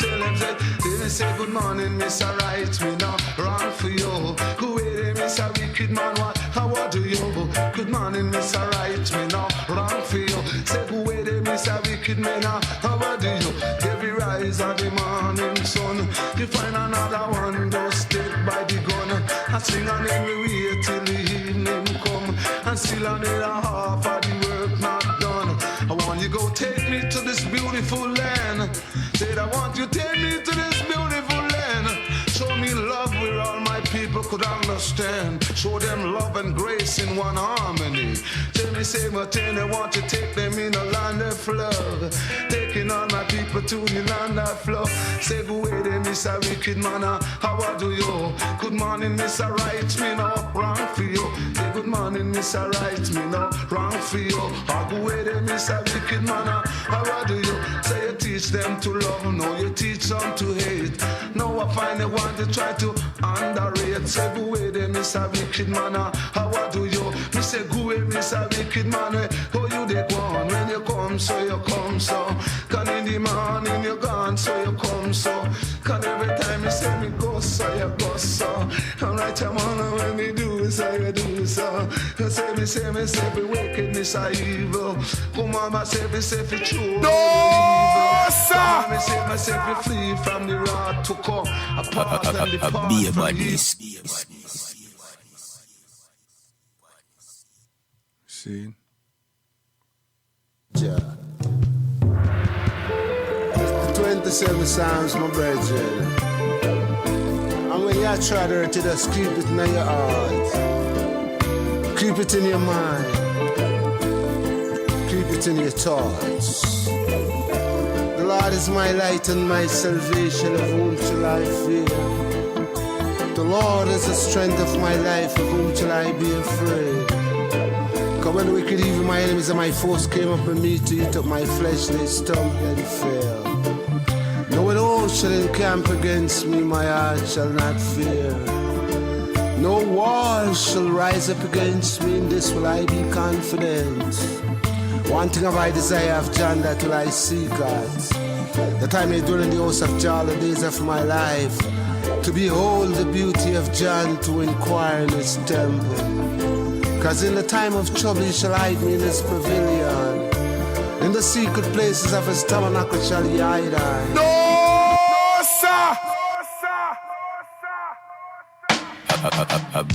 Tell them say good morning, Mr. Right, me now wrong for you. Go away there, Mr. Wicked Man, how do you? Good morning, Mr. Right, me now wrong for you. Say go away there, Mr. Wicked Man, how do you? Every rise of the morning sun, you find another one just take by the gun. I sing on every way till the evening come, and still another half of the work not done. I want you go take me to this beautiful land. Said I want you take me to this beautiful land. Show me love where all my people could understand. Show them love and grace in one harmony. Tell me, say, but I want to take them in a land of love. Taking all my people to the land of love. Say, go away there, Mr. Wicked Man, how do you? Good morning, Mr. Right, me no wrong for you. Say, good morning, Mr. Right, me no wrong for you. Go away there, Mr. Wicked Man, how do you? Say, you teach them to love, no, you teach them to hate. Now I find the one to try to underrate. Say, go away there, Mr. Wicked Man, how do you? Me say, go away, Mr. Wicked Man, how you they gone? When you come, so you come, so. Can in the morning you gone, so you come, so. Can every time you say me go, so you go, so. And right time on when me do, so you do, so. You say, me say, be wickedness are evil. Come on, me say, be true. No, sir. Me say, be flee from the wrath to come. Apart and depart from this. See? Yeah. 27 Psalms, my brethren. And when you try to just keep it in your heart, keep it in your mind, keep it in your thoughts. The Lord is my light and my salvation, of whom shall I fear? The Lord is the strength of my life, of whom shall I be afraid? Because when the wicked, even my enemies and my foes came up with me to eat up my flesh, they stumbled and fell. No one else shall encamp against me, my heart shall not fear. No wall shall rise up against me, in this will I be confident. One thing have I desire of John, that will I seek God, that I may dwell in the house of Jah all the days of my life, to behold the beauty of John, to inquire in his temple. Cause in the time of trouble he shall hide me in his pavilion. In the secret places of his tabernacle shall he hide I. No, sir.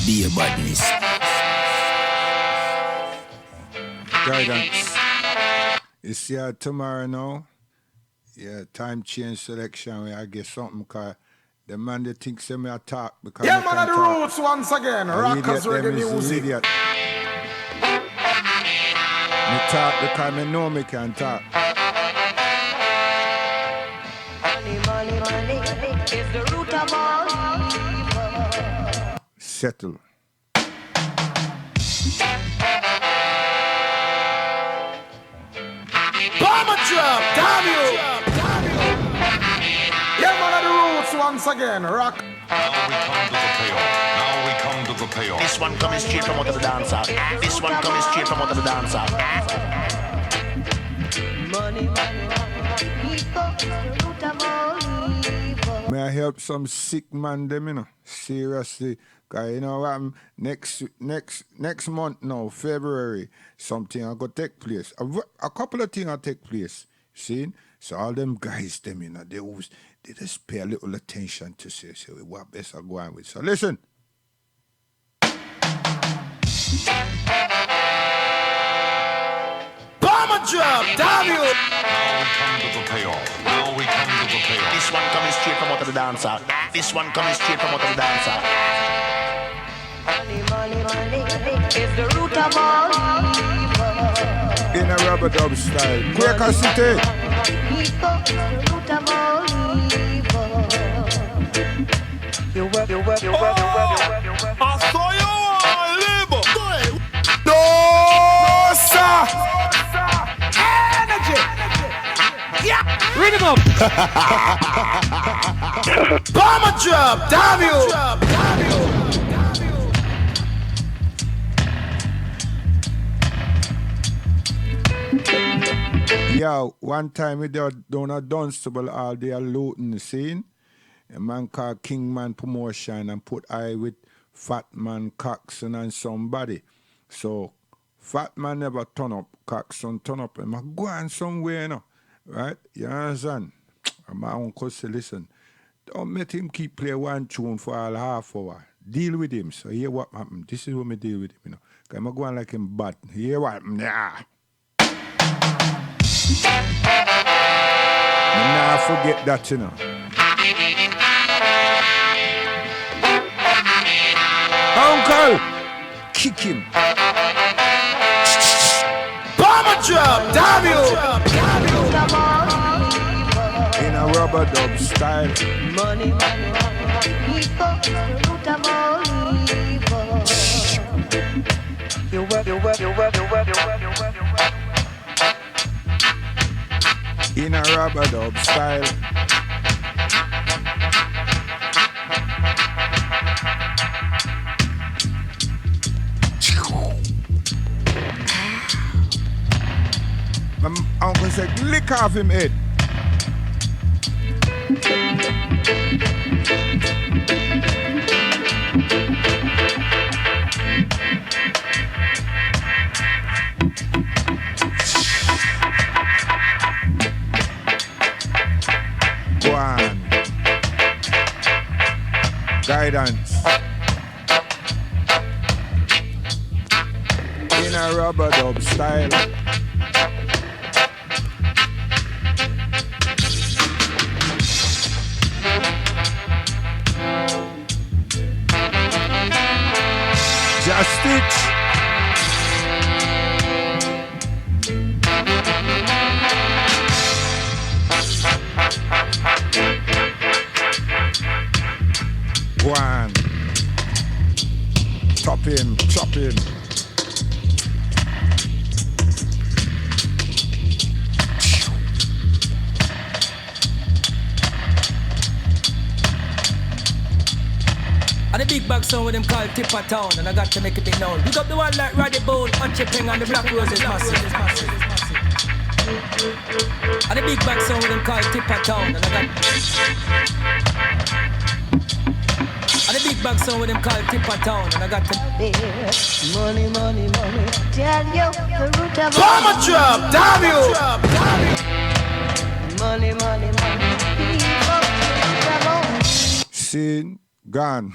Be a badness. Guidance. You see how tomorrow now? Yeah, time change selection where I get something cause the man they think say me a talk because Yeah, man, of the roots once again. Rockers reggae music. Idiot. Me talk because me know me can talk. Money is the root of all evil. Settle. Bomber drop, damn you! Yeah, man, of the roots once again. Rock. Now we come to the payoff. This one coming straight from out of the dancer. This one coming straight from out of the dancer. Money equals the root of all evil. May I help some sick man them, you know? Seriously. Cause you know what? Next month now, February, something I go take place. A couple of things will take place. See? So all them guys, them, you know, they just pay a little attention to say what best I go on with. So listen. Bomber drop, damn you! Now we come to the payoff. This one coming straight from out of the dancer. This one coming straight from out of the dancer. Money is the root of all evil. In a rubber dub style. Quaker City. Equals the root of all evil. I saw you all live. them up. Bomber drop, damn you. Yo, one time we down a Dunstable all day looting the scene. A man called Kingman Promotion and put I with Fat Man Coxon and somebody. So Fat Man never turn up, Coxon turn up, and I go on somewhere, you know. Right? You understand? And my uncle said, listen, don't let him keep play one tune for all half hour. Deal with him. So hear what happened. This is what me deal with him, you know. Cause I'm going like him bad. Hear what happened? Nah. Nah, forget that, you know. Uncle! Kick him. Bomber drop, damn you. In a rubber dub style. Money, money, money, people, the root of all evil. You work, you work, you work, you work, you work, you work, you work. In a rubber dub style. My uncle said, lick off him head. Go on. Guidance. In a rubber dub style. Just stitch. Go on. Chop in, chop in. And the big bag song with them called Tipper Town, and I got to make it big known. Pick up the one like Roddy Bone, Hutchie Ping, and the Black Roses massive. And the big bag song with them called Tipper Town, and I got. And the big bag song with them called Tipper Town, and I got to. Money, money, money, tell you the root of Bomber drop, damn you. Money, money, money, people, the root of all. Scene gone.